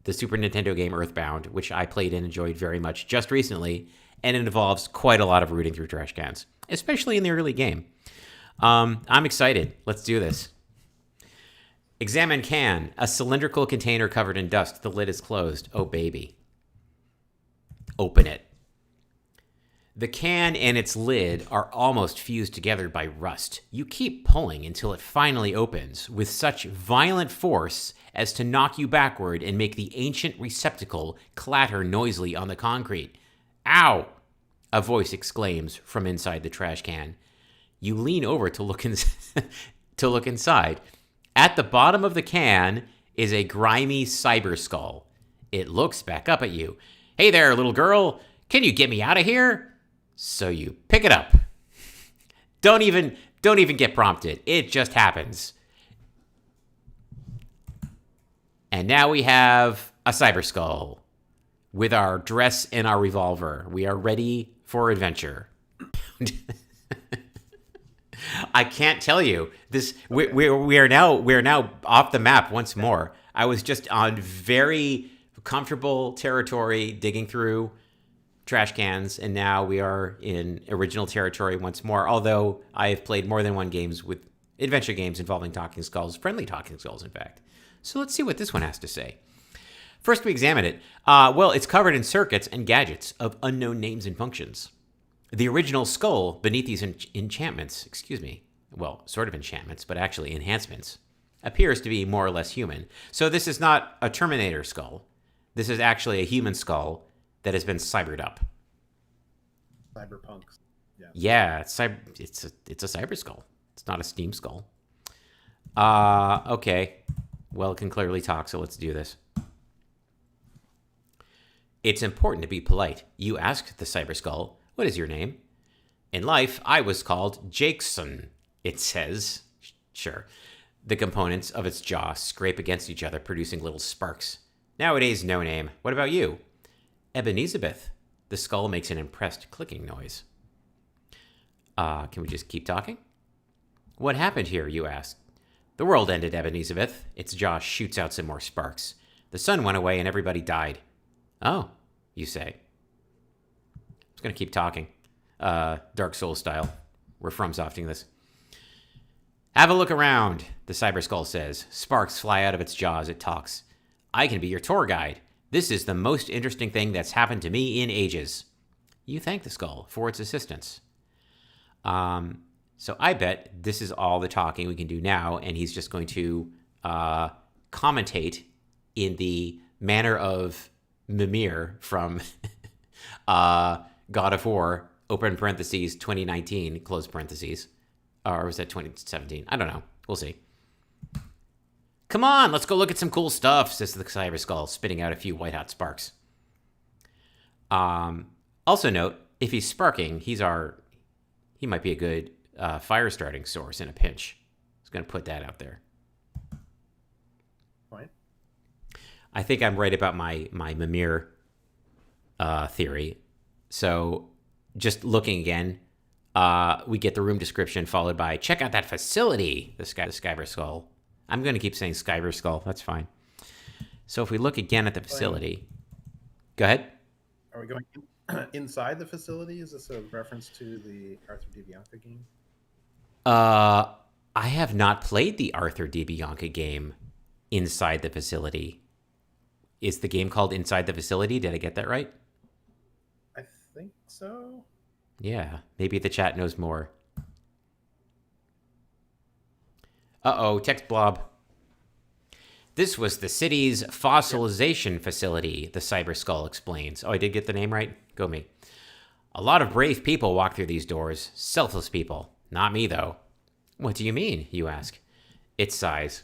the Super Nintendo game Earthbound, which I played and enjoyed very much just recently, and it involves quite a lot of rooting through trash cans, especially in the early game. I'm excited. Let's do this. Examine can. A cylindrical container covered in dust. The lid is closed. Oh, baby. Open it. The can and its lid are almost fused together by rust. You keep pulling until it finally opens with such violent force as to knock you backward and make the ancient receptacle clatter noisily on the concrete. Ow! A voice exclaims from inside the trash can. You lean over to look inside. At the bottom of the can is a grimy cyber skull. It looks back up at you. Hey there, little girl. Can you get me out of here? So you pick it up. Don't even get prompted. It just happens. And now we have a cyber skull with our dress and our revolver. We are ready for adventure. I can't tell you this. We are now off the map once more. I was just on very comfortable territory, digging through trash cans, and now we are in original territory once more. Although I have played more than one games with adventure games involving talking skulls, friendly talking skulls, in fact. So let's see what this one has to say. First, we examine it. Well, it's covered in circuits and gadgets of unknown names and functions. The original skull beneath these enchantments, well, sort of enchantments, but actually enhancements, appears to be more or less human. So this is not a Terminator skull. This is actually a human skull that has been cybered up. Cyberpunks. Yeah, it's a cyber skull. It's not a Steam skull. Okay. Well, it can clearly talk, so let's do this. It's important to be polite. You asked the cyber skull, what is your name? In life, I was called Jakeson, it says. Sure. The components of its jaw scrape against each other, producing little sparks. Nowadays, no name. What about you? Ebenezabeth. The skull makes an impressed clicking noise. Can we just keep talking? What happened here, you asked? The world ended, Ebenezabeth. Its jaw shoots out some more sparks. The sun went away and everybody died. Oh, you say. I'm just going to keep talking. Dark Souls style. We're from softing this. Have a look around, the cyber skull says. Sparks fly out of its jaw as it talks. I can be your tour guide. This is the most interesting thing that's happened to me in ages. You thank the skull for its assistance. So I bet this is all the talking we can do now, and he's just going to commentate in the manner of Mimir from God of War, open parentheses, 2019, close parentheses. Or was that 2017? I don't know. We'll see. Come on, let's go look at some cool stuff, says the cyber skull, spitting out a few white-hot sparks. Also note, if he's sparking, he might be a good fire-starting source in a pinch. I was going to put that out there. Right. I think I'm right about my Mimir theory. So just looking again, we get the room description followed by, check out that facility, the Skyver Skull. I'm going to keep saying Skyver Skull. That's fine. So if we look again at the facility, go ahead. Are we going inside the facility? Is this a reference to the Arthur DiBianca game? I have not played the Arthur DiBianca game inside the facility. Is the game called Inside the Facility? Did I get that right? I think so. Yeah, maybe the chat knows more. Uh-oh, text blob. This was the city's fossilization facility, the Cyber Skull explains. Oh, I did get the name right? Go me. A lot of brave people walk through these doors. Selfless people. Not me, though. What do you mean, you ask? It sighs.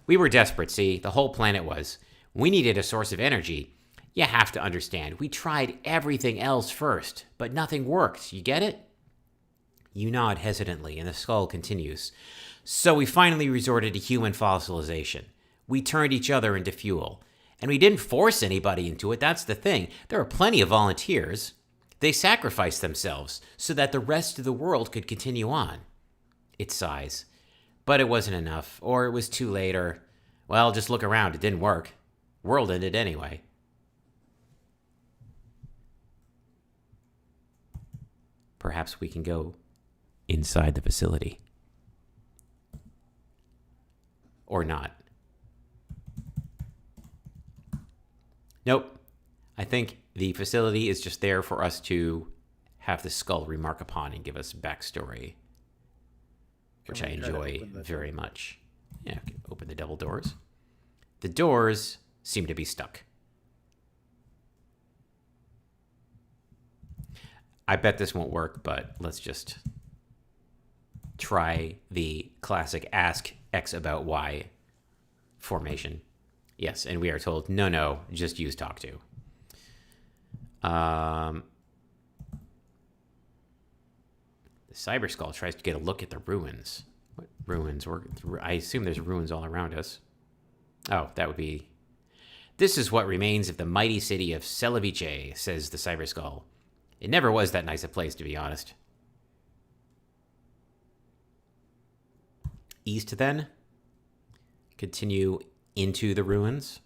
We were desperate, see? The whole planet was. We needed a source of energy. You have to understand, we tried everything else first, but nothing worked. You get it? You nod hesitantly, and the skull continues. So we finally resorted to human fossilization. We turned each other into fuel. And we didn't force anybody into it, that's the thing. There are plenty of volunteers. They sacrificed themselves so that the rest of the world could continue on. It sighs. But it wasn't enough, or it was too late, or, well, just look around, it didn't work. World ended anyway. Perhaps we can go inside the facility. Or not. Nope. I think the facility is just there for us to have the skull remark upon and give us backstory, which I enjoy very much. Yeah, I can open the double doors. The doors seem to be stuck. I bet this won't work, but let's just try the classic ask X about Y formation. Yes, and we are told, no, just use talk to. The Cyber Skull tries to get a look at the ruins. What ruins? I assume there's ruins all around us. Oh, that would be... This is what remains of the mighty city of Celavice, says the Cyber Skull. It never was that nice a place, to be honest. East, then. Continue into the ruins.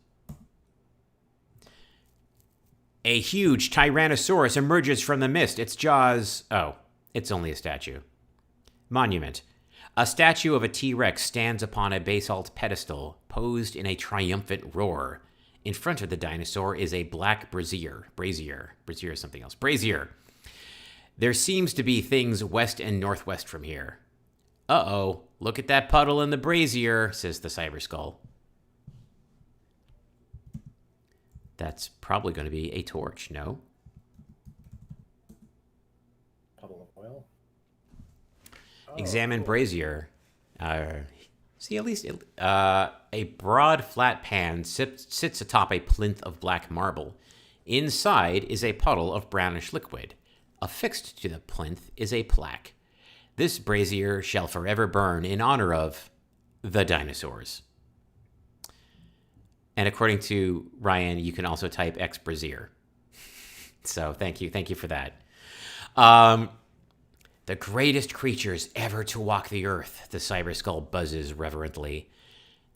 A huge Tyrannosaurus emerges from the mist. Its jaws... Oh, it's only a statue. Monument. A statue of a T-Rex stands upon a basalt pedestal, posed in a triumphant roar. In front of the dinosaur is a black brazier. Brazier is something else. Brazier. There seems to be things west and northwest from here. Uh-oh, look at that puddle in the brazier, says the Cyber Skull. That's probably going to be a torch, no? Puddle of oil. Examine brazier. See, at least a broad, flat pan sits atop a plinth of black marble. Inside is a puddle of brownish liquid. Affixed to the plinth is a plaque. This brazier shall forever burn in honor of the dinosaurs. And according to Ryan, you can also type X brazier. So thank you for that. The greatest creatures ever to walk the earth, the Cyber Skull buzzes reverently.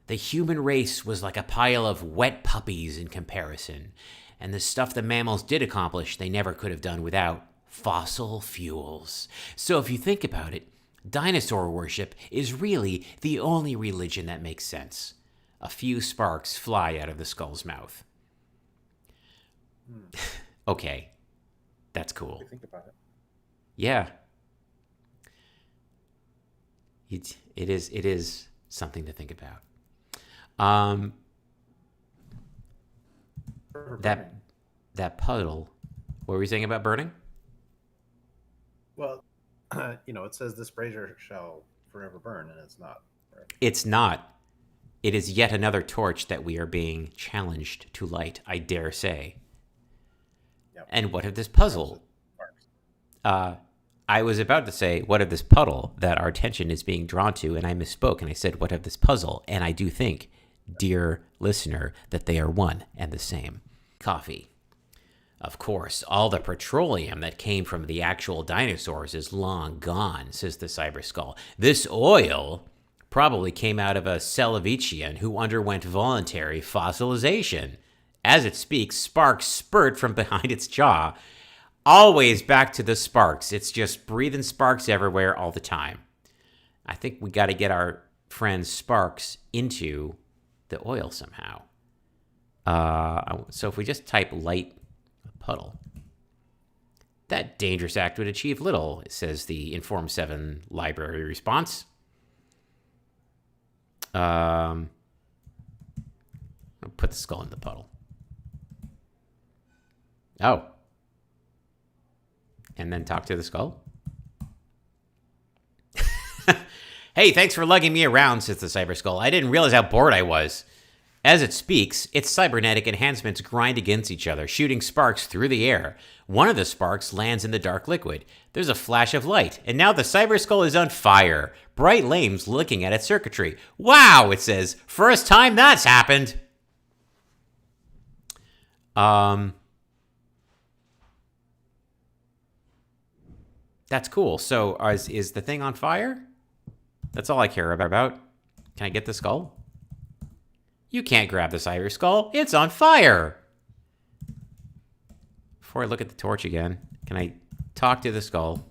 The human race was like a pile of wet puppies in comparison, and the stuff the mammals did accomplish they never could have done without fossil fuels. So if you think about it, dinosaur worship is really the only religion that makes sense. A few sparks fly out of the skull's mouth. Okay, that's cool. Think about it. Yeah. It is something to think about. That puddle. What were we saying about burning? Well, it says this brazier shall forever burn, and it's not. Right? It's not. It is yet another torch that we are being challenged to light, I dare say. Yep. And what of this puzzle? I was about to say, what of this puddle that our attention is being drawn to, and I misspoke, and I said, what of this puzzle? And I do think, dear listener, that they are one and the same. Coffee. Of course, all the petroleum that came from the actual dinosaurs is long gone, says the Cyber Skull. This oil probably came out of a Celavichian who underwent voluntary fossilization. As it speaks, sparks spurt from behind its jaw. Always back to the sparks. It's just breathing sparks everywhere all the time. I think we got to get our friend Sparks into the oil somehow. So if we just type light puddle, that dangerous act would achieve little, says the Inform 7 library response. I'll put the skull in the puddle. Oh. And then talk to the skull. Hey, thanks for lugging me around, says the Cyber Skull. I didn't realize how bored I was. As it speaks, its cybernetic enhancements grind against each other, shooting sparks through the air. One of the sparks lands in the dark liquid. There's a flash of light, and now the Cyber Skull is on fire. Bright flames looking at its circuitry. Wow, it says. First time that's happened. That's cool. So is the thing on fire? That's all I care about. Can I get the skull? You can't grab the Cyber Skull. It's on fire. Before I look at the torch again, can I talk to the skull?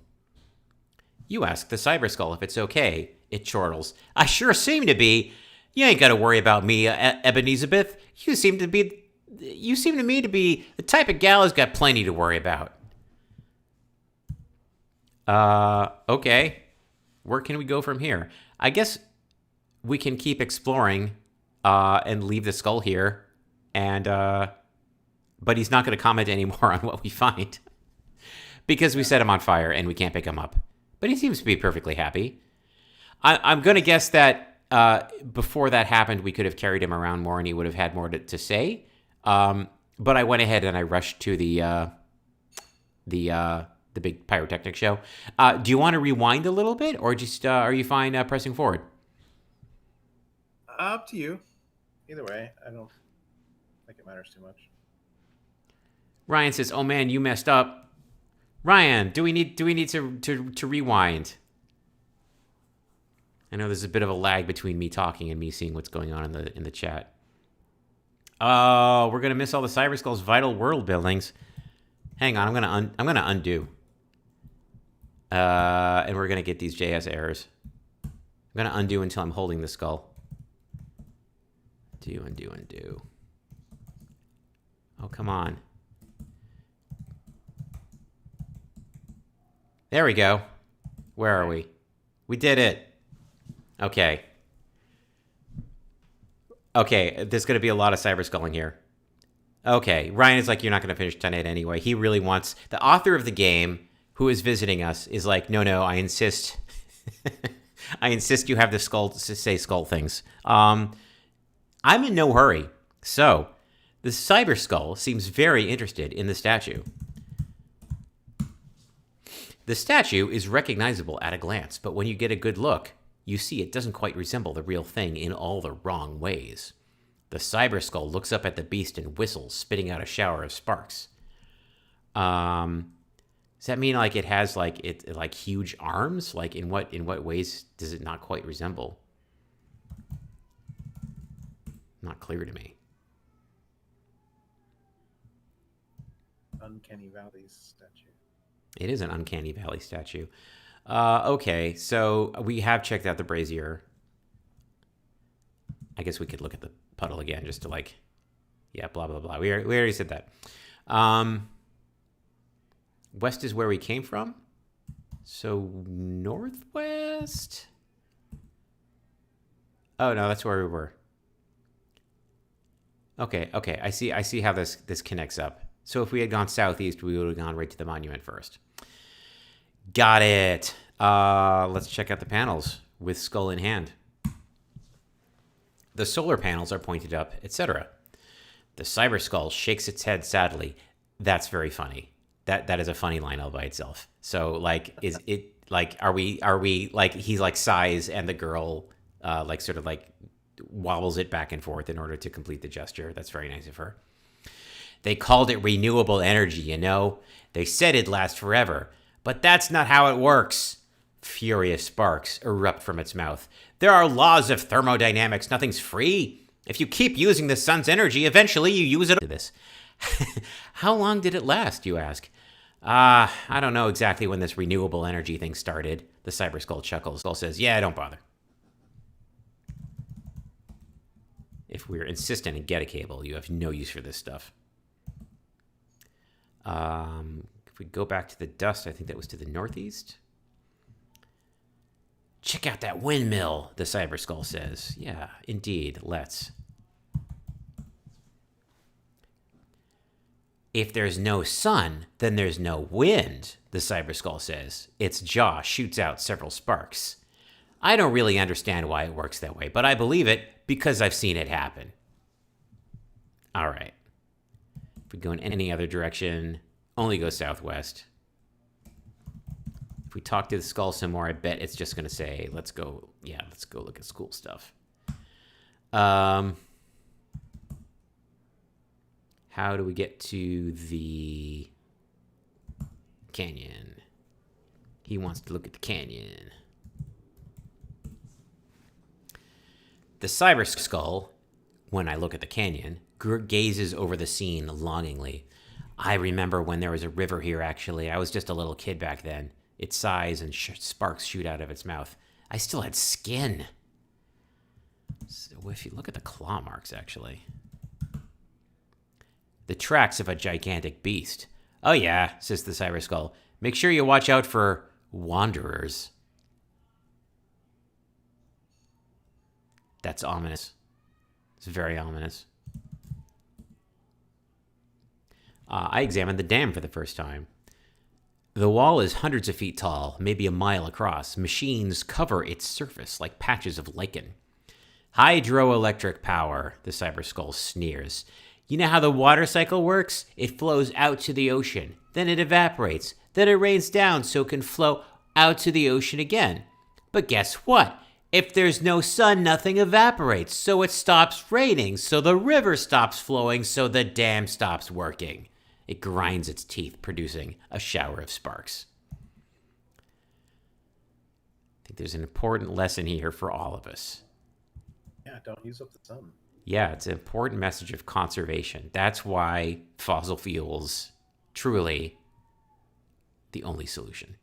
You ask the Cyber Skull if it's okay. It chortles. I sure seem to be. You ain't got to worry about me, Ebenezabeth. You seem to me to be the type of gal who's got plenty to worry about. Okay. Where can we go from here? I guess we can keep exploring and leave the skull here. And but he's not going to comment anymore on what we find. Because we set him on fire and we can't pick him up. But he seems to be perfectly happy. I'm going to guess that before that happened, we could have carried him around more and he would have had more to say. But I went ahead and I rushed to the big pyrotechnic show. Do you want to rewind a little bit, or just are you fine pressing forward? Up to you. Either way, I don't think it matters too much. Ryan says, "Oh man, you messed up." Ryan, do we need to rewind? I know there's a bit of a lag between me talking and me seeing what's going on in the chat. Oh, we're gonna miss all the Cyber Skull's vital world buildings. Hang on, I'm gonna undo. And we're gonna get these JS errors. I'm gonna undo until I'm holding the skull. Undo. Oh, come on. There we go. Where are we? We did it. Okay. Okay, there's gonna be a lot of cyber sculling here. Okay, Ryan is like, you're not gonna finish 10-8 anyway. He really wants... The author of the game, who is visiting us, is like, no, I insist. I insist you have the skull to say skull things. I'm in no hurry. So, the Cyber Skull seems very interested in the statue. The statue is recognizable at a glance, but when you get a good look, you see it doesn't quite resemble the real thing in all the wrong ways. The Cyber Skull looks up at the beast and whistles, spitting out a shower of sparks. Does that mean like it has like huge arms? Like in what ways does it not quite resemble? Not clear to me. Uncanny Valley statue. It is an Uncanny Valley statue. Okay, so we have checked out the brazier. I guess we could look at the puddle again just to like, yeah, blah, blah, blah. We already said that. West is where we came from. So northwest? Oh, no, that's where we were. Okay. I see how this connects up. So if we had gone southeast, we would have gone right to the monument first. Got it. Let's check out the panels with skull in hand. The solar panels are pointed up, etc. The Cyber Skull shakes its head sadly. That's very funny. That is a funny line all by itself. So like, is it like, are we like, he's like sighs and the girl like sort of like wobbles it back and forth in order to complete the gesture. That's very nice of her. They called it renewable energy, you know? They said it'd last forever. But that's not how it works. Furious sparks erupt from its mouth. There are laws of thermodynamics. Nothing's free. If you keep using the sun's energy, eventually you use it. This. How long did it last, you ask? I don't know exactly when this renewable energy thing started. The Cyber Skull chuckles. Skull says, yeah, don't bother. If we're insistent and get a cable, you have no use for this stuff. If we go back to the dust, I think that was to the northeast. Check out that windmill, the Cyber Skull says. Yeah, indeed, let's. If there's no sun, then there's no wind, the Cyber Skull says. Its jaw shoots out several sparks. I don't really understand why it works that way, but I believe it because I've seen it happen. All right. If we go in any other direction, only go southwest. If we talk to the skull some more, I bet it's just going to say, let's go look at school stuff. How do we get to the canyon? He wants to look at the canyon. The Cyber Skull, when I look at the canyon, gazes over the scene longingly. I remember when there was a river here, actually. I was just a little kid back then. It sighs and sparks shoot out of its mouth. I still had skin. So if you look at the claw marks, actually. The tracks of a gigantic beast. Oh yeah, says the Cyber Skull. Make sure you watch out for wanderers. That's ominous. It's very ominous. I examined the dam for the first time. The wall is hundreds of feet tall, maybe a mile across. Machines cover its surface like patches of lichen. Hydroelectric power, the Cyber Skull sneers. You know how the water cycle works? It flows out to the ocean. Then it evaporates. Then it rains down so it can flow out to the ocean again. But guess what? If there's no sun, nothing evaporates. So it stops raining. So the river stops flowing. So the dam stops working. It grinds its teeth, producing a shower of sparks. I think there's an important lesson here for all of us. Yeah, don't use up the sun. Yeah, it's an important message of conservation. That's why fossil fuels, truly, the only solution.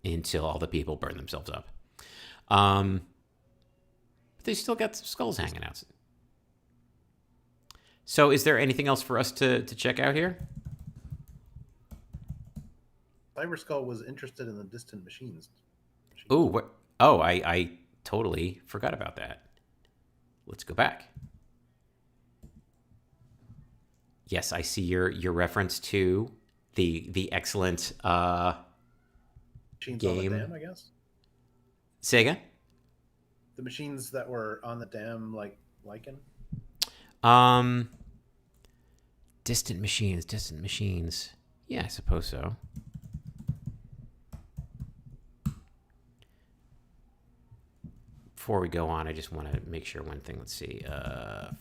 Until all the people burn themselves up. But they still got some skulls hanging out. So is there anything else for us to check out here? Cyber Skull was interested in the distant machines. Oh, what? Oh, I totally forgot about that. Let's go back. Yes, I see your reference to the excellent machines game. On the dam, I guess. Say again? The machines that were on the dam, like lichen. Distant machines. Yeah, I suppose so. Before we go on, I just want to make sure one thing. Let's see.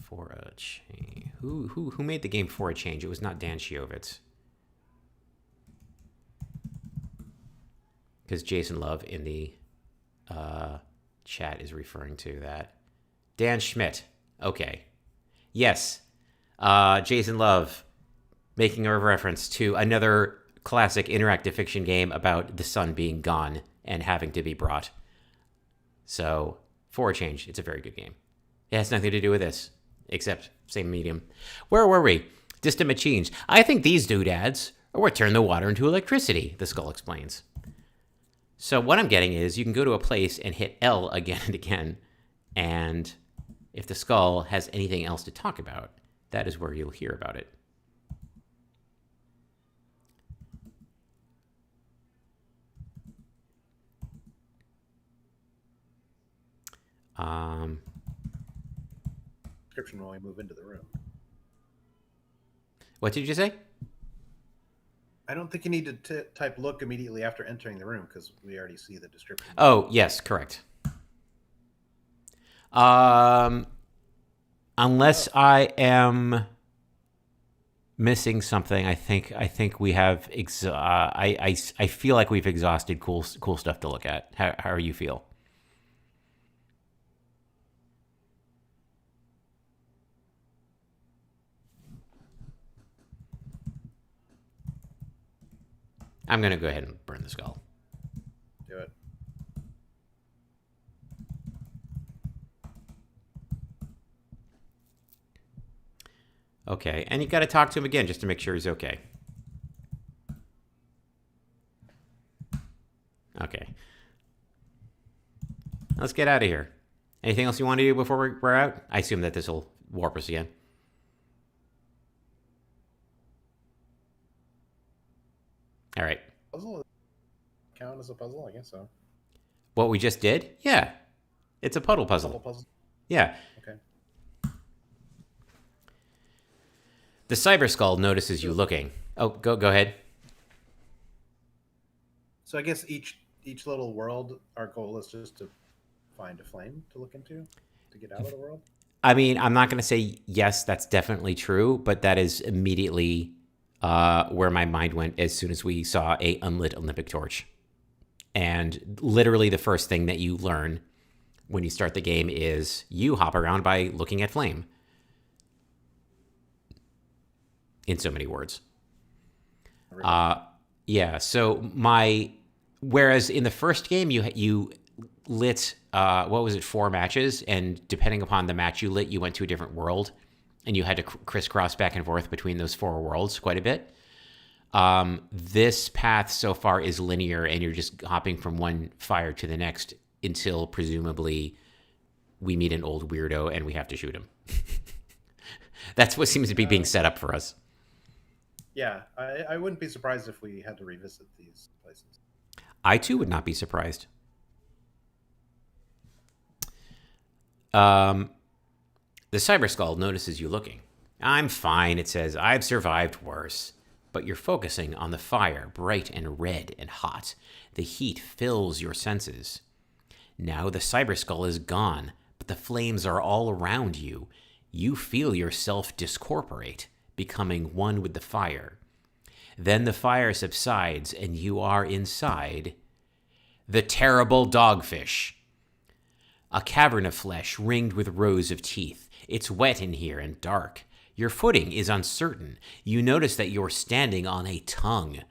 For a change. Who made the game For a Change? It was not Dan Shiovitz. Because Jason Love in the chat is referring to that. Dan Schmidt. Okay. Yes. Jason Love making a reference to another classic interactive fiction game about the sun being gone and having to be brought. So, For a Change, it's a very good game. It has nothing to do with this, except same medium. Where were we? Distant machines. I think these doodads are what turn the water into electricity, the skull explains. So what I'm getting is you can go to a place and hit L again and again, and if the skull has anything else to talk about, that is where you'll hear about it. Description when we move into the room. What did you say? I don't think you need to type look immediately after entering the room because we already see the description. Oh, yes, correct. Unless I am missing something, I think we have. I feel like we've exhausted cool stuff to look at. How do you feel? I'm going to go ahead and burn the skull. Do it. Okay, and you got to talk to him again just to make sure he's okay. Okay. Let's get out of here. Anything else you want to do before we're out? I assume that this will warp us again. All right. Puzzle count as a puzzle? I guess so. What we just did? Yeah. It's a puddle puzzle. Yeah. Okay. The Cyber Skull notices you looking. Oh, go ahead. So I guess each little world, our goal is just to find a flame to look into to get out of the world. I mean, I'm not going to say yes, that's definitely true, but that is immediately where my mind went as soon as we saw a unlit Olympic torch. And literally the first thing that you learn when you start the game is you hop around by looking at flame. In so many words. Yeah, so whereas in the first game you lit, what was it, 4 matches, and depending upon the match you lit, you went to a different world, and you had to crisscross back and forth between those 4 worlds quite a bit. This path so far is linear, and you're just hopping from one fire to the next until presumably we meet an old weirdo and we have to shoot him. That's what seems to be being set up for us. Yeah, I wouldn't be surprised if we had to revisit these places. I too would not be surprised. The Cyber Skull notices you looking. I'm fine, it says. I've survived worse. But you're focusing on the fire, bright and red and hot. The heat fills your senses. Now the Cyber Skull is gone, but the flames are all around you. You feel yourself discorporate, becoming one with the fire. Then the fire subsides, and you are inside the terrible dogfish. A cavern of flesh ringed with rows of teeth. It's wet in here and dark. Your footing is uncertain. You notice that you're standing on a tongue.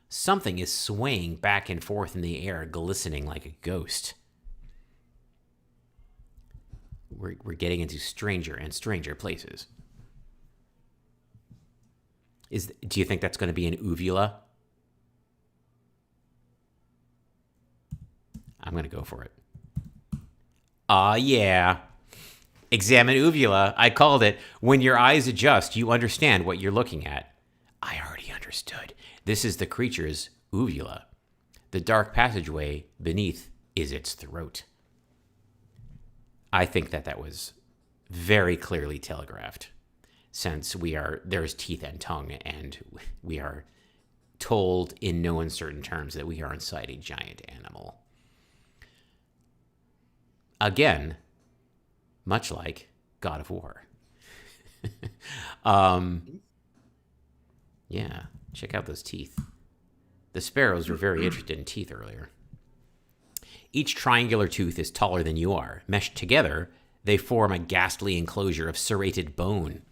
Something is swaying back and forth in the air, glistening like a ghost. We're getting into stranger and stranger places. Do you think that's going to be an uvula? I'm going to go for it. Yeah. Examine uvula. I called it. When your eyes adjust, you understand what you're looking at. I already understood. This is the creature's uvula. The dark passageway beneath is its throat. I think that was very clearly telegraphed, since there's teeth and tongue, and we are told in no uncertain terms that we are inside a giant animal. Again, much like God of War. Yeah, check out those teeth. The sparrows were very interested in teeth earlier. Each triangular tooth is taller than you are. Meshed together, they form a ghastly enclosure of serrated bone.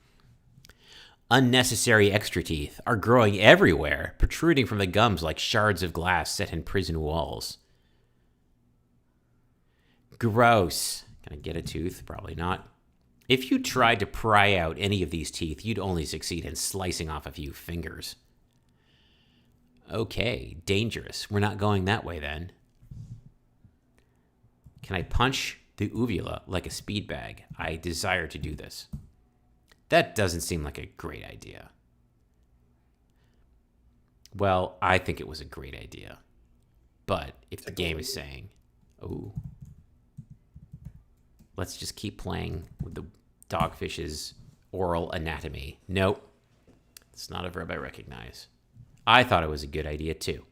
Unnecessary extra teeth are growing everywhere, protruding from the gums like shards of glass set in prison walls. Gross. Can I get a tooth? Probably not. If you tried to pry out any of these teeth, you'd only succeed in slicing off a few fingers. Okay, dangerous. We're not going that way then. Can I punch the uvula like a speed bag? I desire to do this. That doesn't seem like a great idea. Well, I think it was a great idea. But if the game is saying, oh, let's just keep playing with the dogfish's oral anatomy. Nope. It's not a verb I recognize. I thought it was a good idea too.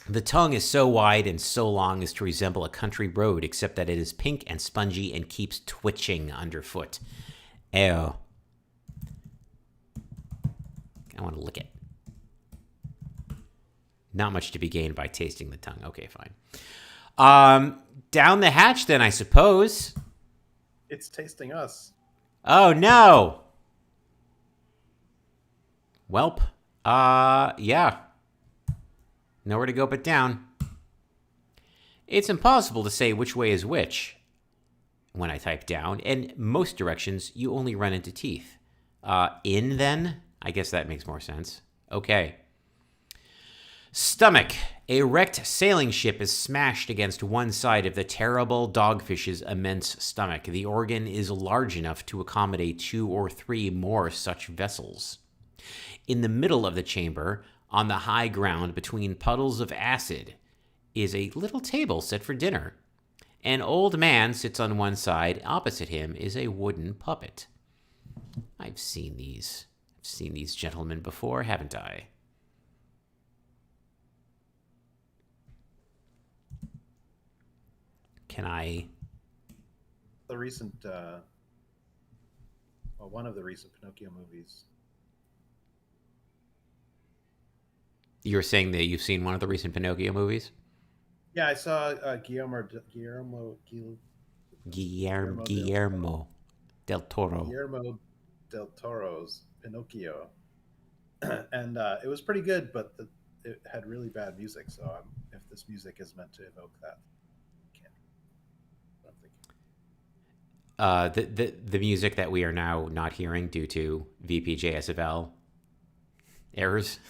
The tongue is so wide and so long as to resemble a country road, except that it is pink and spongy and keeps twitching underfoot. Ew. I want to lick it. Not much to be gained by tasting the tongue. Okay, fine. Down the hatch then, I suppose. It's tasting us. Oh, no. Welp. Yeah. Nowhere to go but down. It's impossible to say which way is which when I type down, and most directions you only run into teeth. In, then? I guess that makes more sense. Okay. Stomach. A wrecked sailing ship is smashed against one side of the terrible dogfish's immense stomach. The organ is large enough to accommodate 2 or 3 more such vessels. In the middle of the chamber, on the high ground between puddles of acid, is a little table set for dinner. An old man sits on one side. Opposite him is a wooden puppet. I've seen these gentlemen before, haven't I? Can I? The recent, one of the recent Pinocchio movies. You're saying that you've seen one of the recent Pinocchio movies? Yeah, I saw Guillermo del Toro. Guillermo del Toro's Pinocchio, and it was pretty good, but it had really bad music. So if this music is meant to evoke that, I can't. I'm thinking. The music that we are now not hearing due to VPJSFL errors.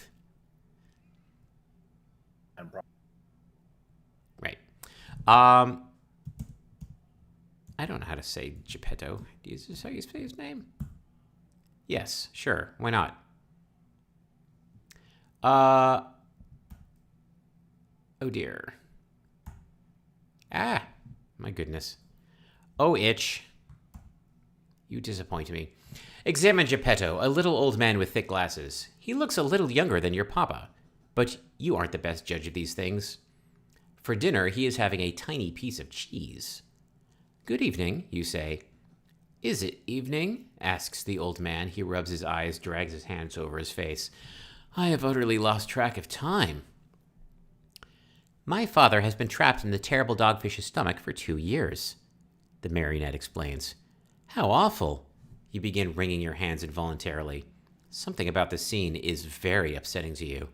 Right. I don't know how to say Geppetto. Is this how you say his name? Yes, sure. Why not? Oh dear. Ah, my goodness. Oh, itch. You disappoint me. Examine Geppetto, a little old man with thick glasses. He looks a little younger than your papa, but you aren't the best judge of these things. For dinner, he is having a tiny piece of cheese. Good evening, you say. Is it evening? Asks the old man. He rubs his eyes, drags his hands over his face. I have utterly lost track of time. My father has been trapped in the terrible dogfish's stomach for 2 years, the marionette explains. How awful. You begin wringing your hands involuntarily. Something about this scene is very upsetting to you.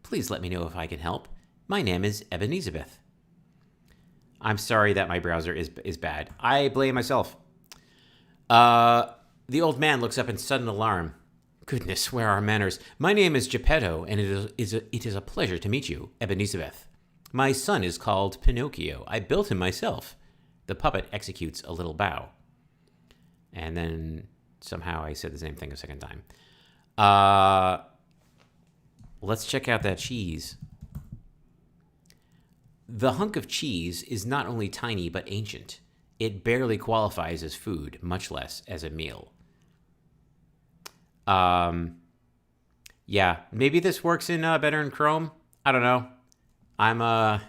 Please let me know if I can help. My name is Ebenezabeth. I'm sorry that my browser is bad. I blame myself. The old man looks up in sudden alarm. Goodness, where are manners? My name is Geppetto, and it is a pleasure to meet you, Ebenezabeth. My son is called Pinocchio. I built him myself. The puppet executes a little bow. And then somehow I said the same thing a second time. Let's check out that cheese. The hunk of cheese is not only tiny but ancient. It barely qualifies as food, much less as a meal. Yeah, maybe this works in better in Chrome. I don't know. I'm a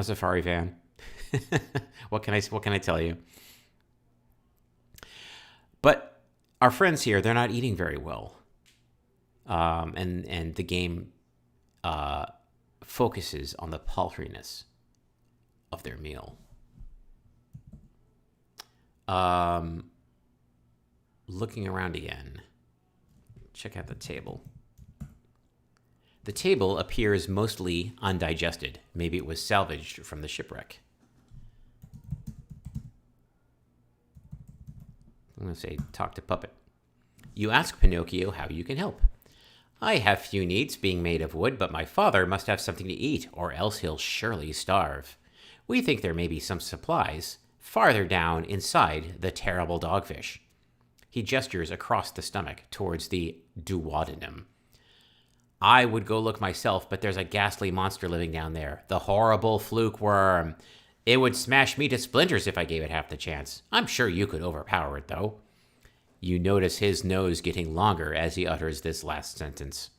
Safari fan. What can I tell you? But our friends here, they're not eating very well. And the game focuses on the paltriness of their meal. Looking around again, check out the table. The table appears mostly undigested. Maybe it was salvaged from the shipwreck. I'm going to say, talk to Puppet. You ask Pinocchio how you can help. I have few needs, being made of wood, but my father must have something to eat, or else he'll surely starve. We think there may be some supplies farther down inside the terrible dogfish. He gestures across the stomach towards the duodenum. I would go look myself, but there's a ghastly monster living down there, the horrible fluke worm. It would smash me to splinters if I gave it half the chance. I'm sure you could overpower it, though. You notice his nose getting longer as he utters this last sentence.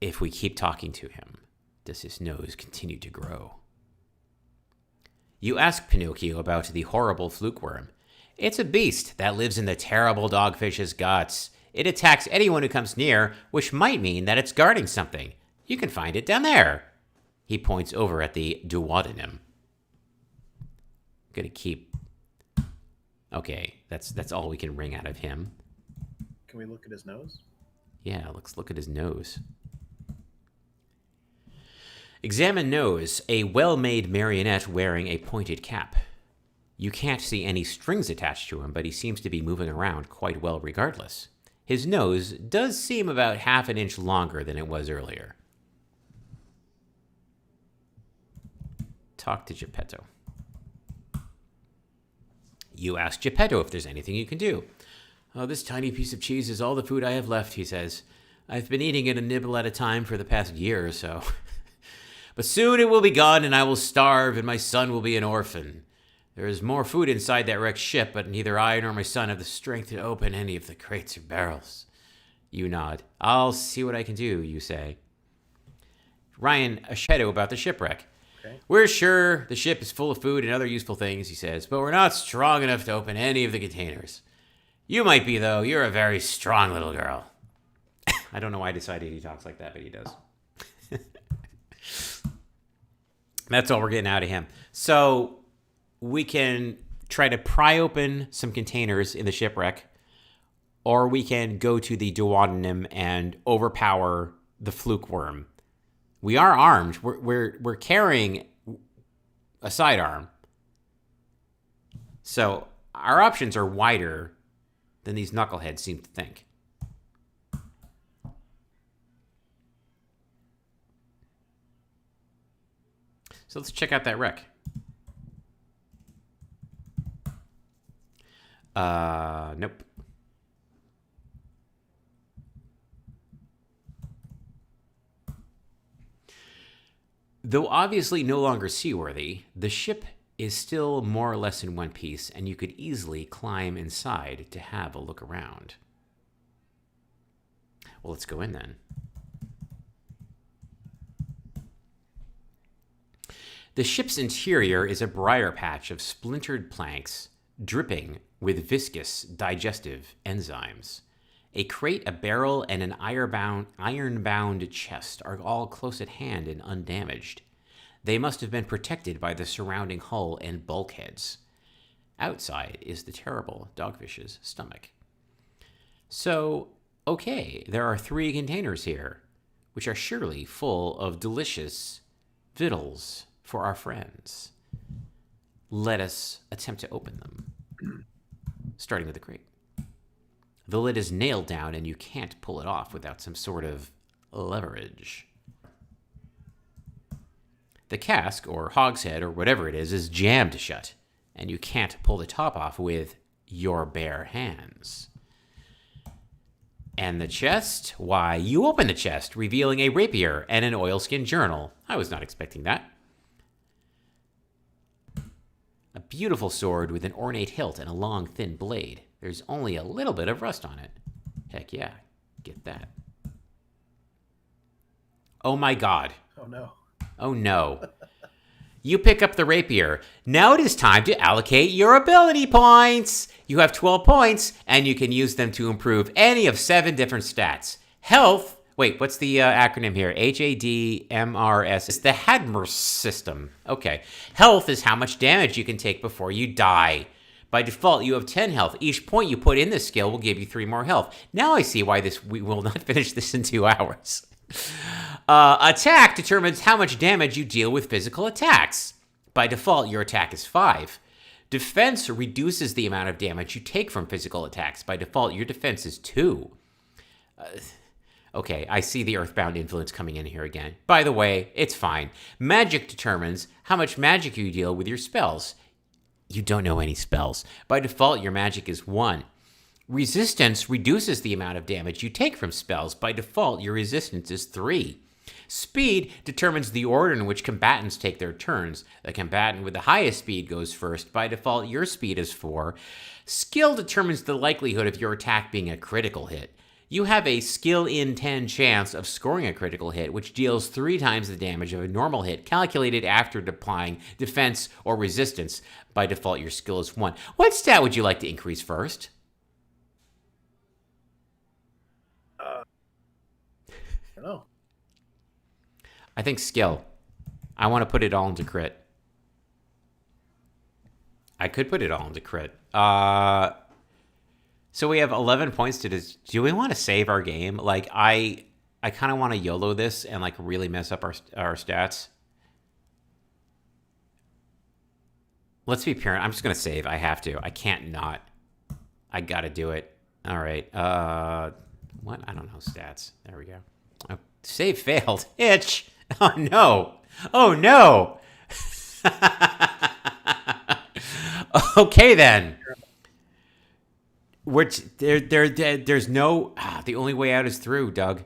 If we keep talking to him, does his nose continue to grow? You ask Pinocchio about the horrible fluke worm. It's a beast that lives in the terrible dogfish's guts. It attacks anyone who comes near, which might mean that it's guarding something. You can find it down there. He points over at the duodenum. I'm going to keep Okay, that's all we can wring out of him. Can we look at his nose? Yeah, let's look at his nose. Examine nose, a well-made marionette wearing a pointed cap. You can't see any strings attached to him, but he seems to be moving around quite well regardless. His nose does seem about half an inch longer than it was earlier. Talk to Geppetto. You ask Geppetto if there's anything you can do. Oh, this tiny piece of cheese is all the food I have left, he says. I've been eating it a nibble at a time for the past year or so. But soon it will be gone, and I will starve, and my son will be an orphan. There is more food inside that wrecked ship, but neither I nor my son have the strength to open any of the crates or barrels. You nod. I'll see what I can do, you say. Ryan asks Geppetto about the shipwreck. Okay. We're sure the ship is full of food and other useful things, he says, but we're not strong enough to open any of the containers. You might be, though. You're a very strong little girl. I don't know why I decided he talks like that, but he does. That's all we're getting out of him. So we can try to pry open some containers in the shipwreck, or we can go to the duodenum and overpower the fluke worm. We are armed. We're carrying a sidearm. So our options are wider than these knuckleheads seem to think. So let's check out that wreck. Nope. Though obviously no longer seaworthy, the ship is still more or less in one piece, and you could easily climb inside to have a look around. Well, let's go in then. The ship's interior is a briar patch of splintered planks dripping with viscous digestive enzymes. A crate, a barrel, and an iron-bound chest are all close at hand and undamaged. They must have been protected by the surrounding hull and bulkheads. Outside is the terrible dogfish's stomach. So, okay, there are 3 containers here, which are surely full of delicious victuals for our friends. Let us attempt to open them, starting with the crate. The lid is nailed down, and you can't pull it off without some sort of leverage. The cask, or hogshead, or whatever it is jammed shut, and you can't pull the top off with your bare hands. And the chest? Why, you open the chest, revealing a rapier and an oilskin journal. I was not expecting that. A beautiful sword with an ornate hilt and a long, thin blade. There's only a little bit of rust on it. Heck yeah, get that. Oh my god. Oh no. Oh no. You pick up the rapier. Now it is time to allocate your ability points. You have 12 points, and you can use them to improve any of 7 different stats. Health. Wait, what's the acronym here? HADMRS. It's the Hadmers system. Okay. Health is how much damage you can take before you die. By default, you have 10 health. Each point you put in this skill will give you 3 more health. Now I see why we will not finish this in 2 hours. Attack determines how much damage you deal with physical attacks. By default, your attack is 5. Defense reduces the amount of damage you take from physical attacks. By default, your defense is 2. Okay, I see the Earthbound influence coming in here again. By the way, it's fine. Magic determines how much magic you deal with your spells. You don't know any spells. By default, your magic is 1. Resistance reduces the amount of damage you take from spells. By default, your resistance is 3. Speed determines the order in which combatants take their turns. The combatant with the highest speed goes first. By default, your speed is 4. Skill determines the likelihood of your attack being a critical hit. You have a skill in 10 chance of scoring a critical hit, which deals 3 times the damage of a normal hit, calculated after applying defense or resistance. By default, your skill is 1. What stat would you like to increase first? I don't know. I think skill. I want to put it all into crit. I could put it all into crit. So we have 11 points to this. Do we want to save our game? Like, I kind of want to YOLO this and, like, really mess up our stats. Let's be pure. I'm just going to save. I have to. I can't not. I got to do it. All right. What? I don't know. Stats. There we go. Oh, save failed. Itch. Oh, no. Oh, no. Okay, then. Which there's no. The only way out is through, Doug.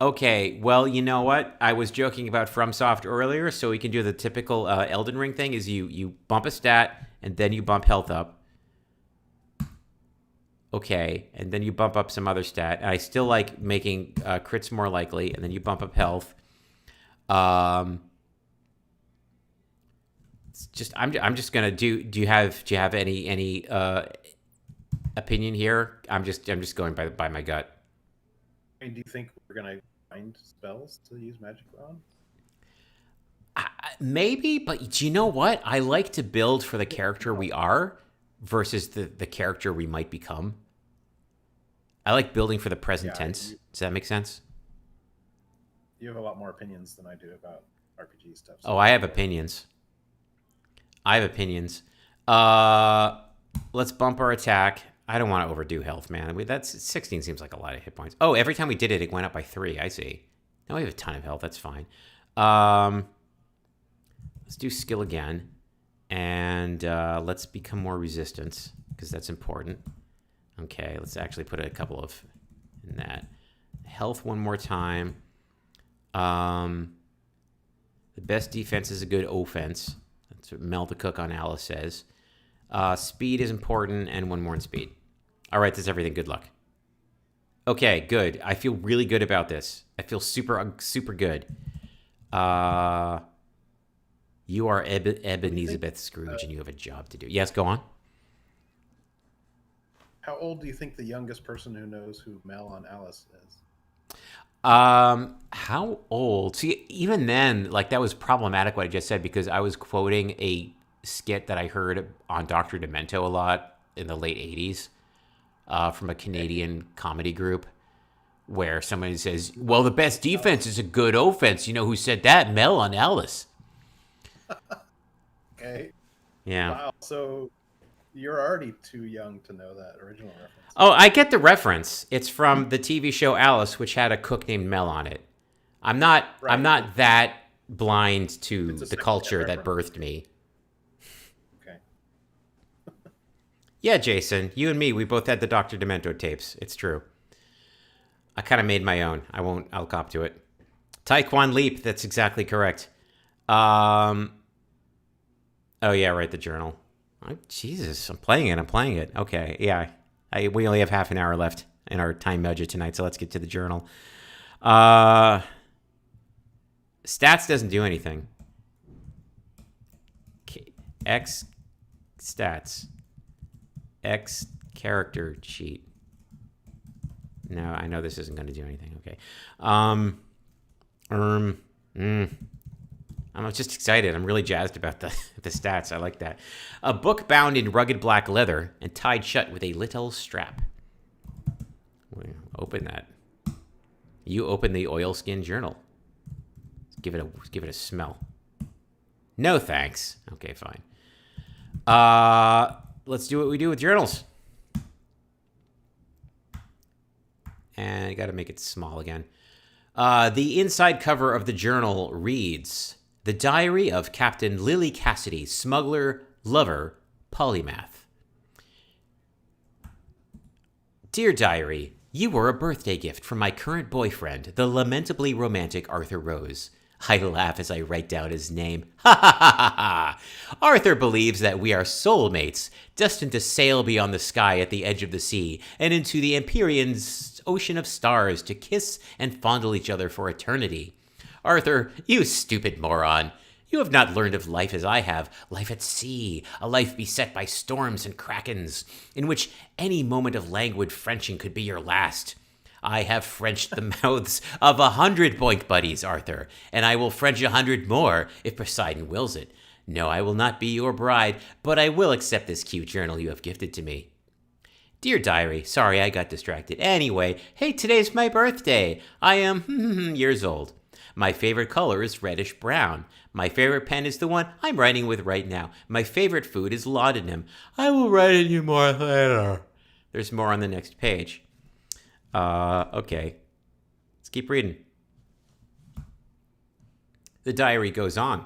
Okay, well, you know what? I was joking about FromSoft earlier, so we can do the typical Elden Ring thing: is you bump a stat and then you bump health up. Okay, and then you bump up some other stat. I still like making crits more likely, and then you bump up health. It's just I'm just gonna do. Do you have any opinion here? I'm just going by my gut. I mean, do you think we're gonna find spells to use magic on? Maybe, but do you know what? I like to build for the character we are versus the character we might become. I like building for the present tense. Does that make sense? You have a lot more opinions than I do about RPG stuff. So I have opinions. Let's bump our attack. I don't want to overdo health, man. I mean, that's 16 seems like a lot of hit points. Oh, every time we did it, it went up by 3. I see. Now we have a ton of health. That's fine. Let's do skill again. And let's become more resistant, because that's important. Okay, let's actually put a couple of in that. Health one more time. The best defense is a good offense. That's what Mel the Cook on Alice says. Speed is important, and one more in speed. All right, that's everything. Good luck. Okay, good. I feel really good about this. I feel super good. You are Ebenezabeth Scrooge, and you have a job to do. Yes, go on. How old do you think the youngest person who knows who Mel on Alice is? How old? See, even then, like, that was problematic what I just said, because I was quoting a skit that I heard on Dr. Demento a lot in the late 80s from a Canadian comedy group, where somebody says, well, the best defense is a good offense. You know who said that? Mel on Alice. Okay. Yeah. Wow. So you're already too young to know that original reference. Oh, I get the reference. It's from the TV show Alice, which had a cook named Mel on it. I'm not that blind to the culture that birthed me. Okay. Yeah, Jason, you and me, we both had the Dr. Demento tapes. It's true. I kind of made my own. I'll cop to it. Taekwon Leap, that's exactly correct. Oh yeah, right, the journal. Oh, Jesus, I'm playing it. Okay, yeah. We only have half an hour left in our time budget tonight, so let's get to the journal. Stats doesn't do anything. X stats. X character sheet. No, I know this isn't going to do anything. Okay. I'm just excited. I'm really jazzed about the stats. I like that. A book bound in rugged black leather and tied shut with a little strap. Open that. You open the oilskin journal. Give it a smell. No thanks. Okay, fine. Let's do what we do with journals. And I got to make it small again. The inside cover of the journal reads, "The Diary of Captain Lily Cassidy, Smuggler, Lover, Polymath. Dear Diary, you were a birthday gift from my current boyfriend, the lamentably romantic Arthur Rose. I laugh as I write down his name. Ha ha ha ha ha! Arthur believes that we are soulmates, destined to sail beyond the sky at the edge of the sea and into the Empyrean's ocean of stars to kiss and fondle each other for eternity. Arthur, you stupid moron. You have not learned of life as I have, life at sea, a life beset by storms and krakens, in which any moment of languid Frenching could be your last. I have Frenched the mouths of 100 boink buddies, Arthur, and I will French 100 more if Poseidon wills it. No, I will not be your bride, but I will accept this cute journal you have gifted to me. Dear Diary, sorry I got distracted. Anyway, hey, today's my birthday. I am years old. My favorite color is reddish brown. My favorite pen is the one I'm writing with right now. My favorite food is laudanum. I will write in you more later. There's more on the next page. Okay. Let's keep reading. The diary goes on.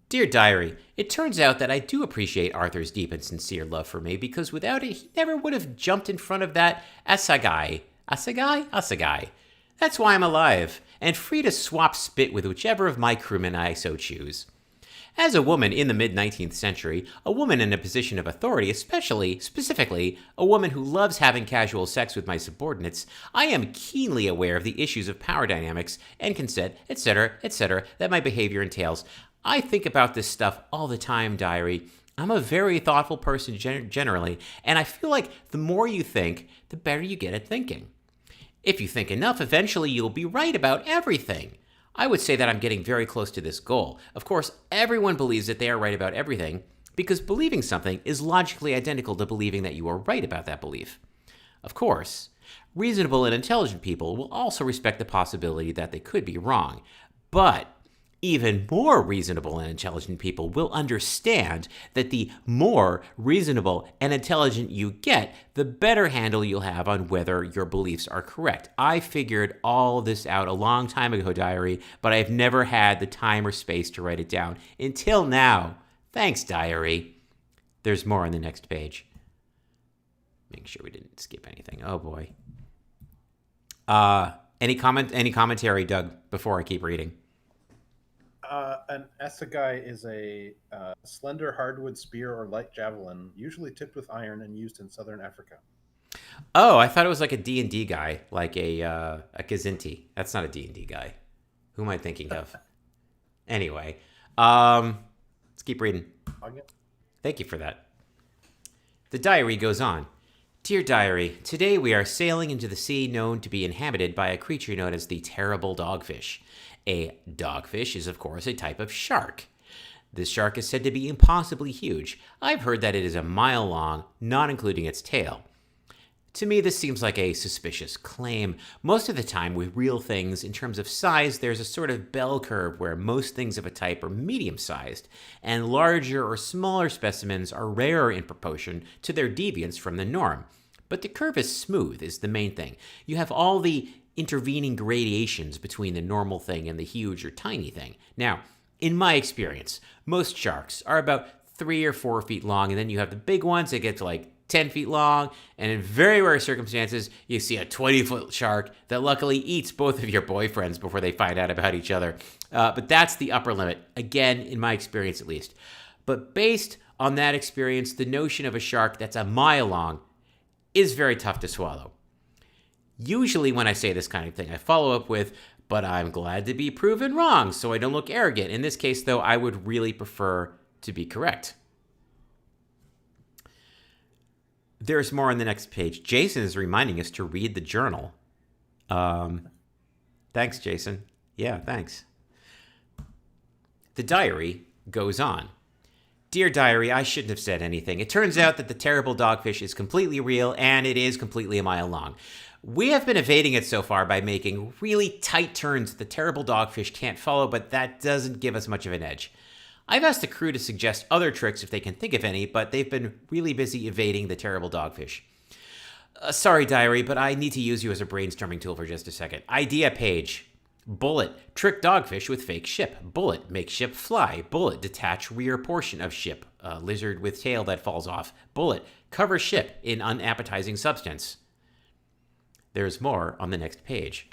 Dear Diary, it turns out that I do appreciate Arthur's deep and sincere love for me because without it, he never would have jumped in front of that assegai. Assegai? That's why I'm alive, and free to swap spit with whichever of my crewmen I so choose. As a woman in the mid-19th century, a woman in a position of authority, specifically, a woman who loves having casual sex with my subordinates, I am keenly aware of the issues of power dynamics and consent, etc., that my behavior entails. I think about this stuff all the time, Diary. I'm a very thoughtful person generally, and I feel like the more you think, the better you get at thinking. If you think enough, eventually you'll be right about everything. I would say that I'm getting very close to this goal. Of course, everyone believes that they are right about everything, because believing something is logically identical to believing that you are right about that belief. Of course, reasonable and intelligent people will also respect the possibility that they could be wrong, but even more reasonable and intelligent people will understand that the more reasonable and intelligent you get, the better handle you'll have on whether your beliefs are correct. I figured all this out a long time ago, Diary, but I've never had the time or space to write it down until now. Thanks, Diary. There's more on the next page. Make sure we didn't skip anything. Oh boy. Any commentary, Doug, before I keep reading? An assegai is a slender hardwood spear or light javelin, usually tipped with iron and used in southern Africa. Oh, I thought it was like a D&D guy, like a Kazinti. That's not a D&D guy. Who am I thinking of? Anyway, let's keep reading. Thank you for that. The diary goes on. Dear Diary, today we are sailing into the sea known to be inhabited by a creature known as the terrible dogfish. A dogfish is, of course, a type of shark. This shark is said to be impossibly huge. I've heard that it is a mile long, not including its tail. To me, this seems like a suspicious claim. Most of the time, with real things, in terms of size, there's a sort of bell curve where most things of a type are medium-sized, and larger or smaller specimens are rarer in proportion to their deviance from the norm. But the curve is smooth, is the main thing. You have all the intervening gradations between the normal thing and the huge or tiny thing. Now, in my experience, most sharks are about 3 or 4 feet long, and then you have the big ones that get to like 10 feet long, and in very rare circumstances, you see a 20-foot shark that luckily eats both of your boyfriends before they find out about each other. But that's the upper limit, again, in my experience at least. But based on that experience, the notion of a shark that's a mile long is very tough to swallow. Usually when I say this kind of thing, I follow up with, but I'm glad to be proven wrong, so I don't look arrogant. In this case, though, I would really prefer to be correct. There's more on the next page. Jason is reminding us to read the journal. Thanks, Jason. Yeah, thanks. The diary goes on. Dear Diary, I shouldn't have said anything. It turns out that the terrible dogfish is completely real, and it is completely a mile long. We have been evading it so far by making really tight turns the terrible dogfish can't follow, but that doesn't give us much of an edge. I've asked the crew to suggest other tricks if they can think of any, but they've been really busy evading the terrible dogfish. Sorry, Diary, but I need to use you as a brainstorming tool for just a second. Idea page. Bullet. Trick dogfish with fake ship. Bullet. Make ship fly. Bullet. Detach rear portion of ship. Lizard with tail that falls off. Bullet. Cover ship in unappetizing substance. There's more on the next page.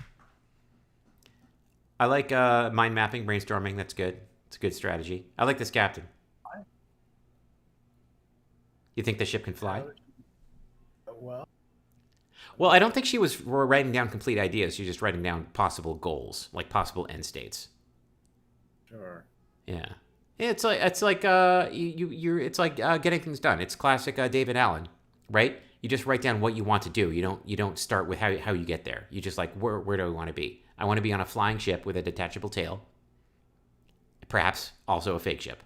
I like mind mapping, brainstorming. That's good. It's a good strategy. I like this captain. You think the ship can fly? Well, I don't think she was writing down complete ideas. She was just writing down possible goals, like possible end states. Sure. Yeah. It's like getting things done. It's classic David Allen, right? You just write down what you want to do. You don't start with how you get there. You just like where do I want to be? I want to be on a flying ship with a detachable tail. Perhaps also a fake ship.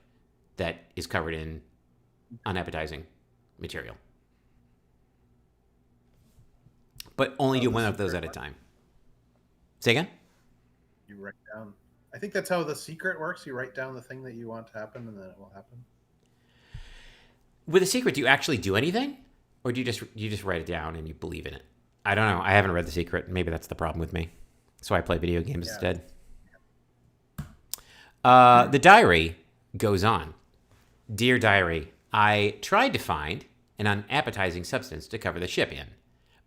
that is covered in unappetizing material. But only do one of those at a time. Say again? You write down. I think that's how the secret works. You write down the thing that you want to happen, and then it will happen. With a secret, do you actually do anything, or do you just write it down and you believe in it? I don't know. I haven't read The Secret. Maybe that's the problem with me. So I play video games instead. The diary goes on. Dear diary, I tried to find an unappetizing substance to cover the ship in,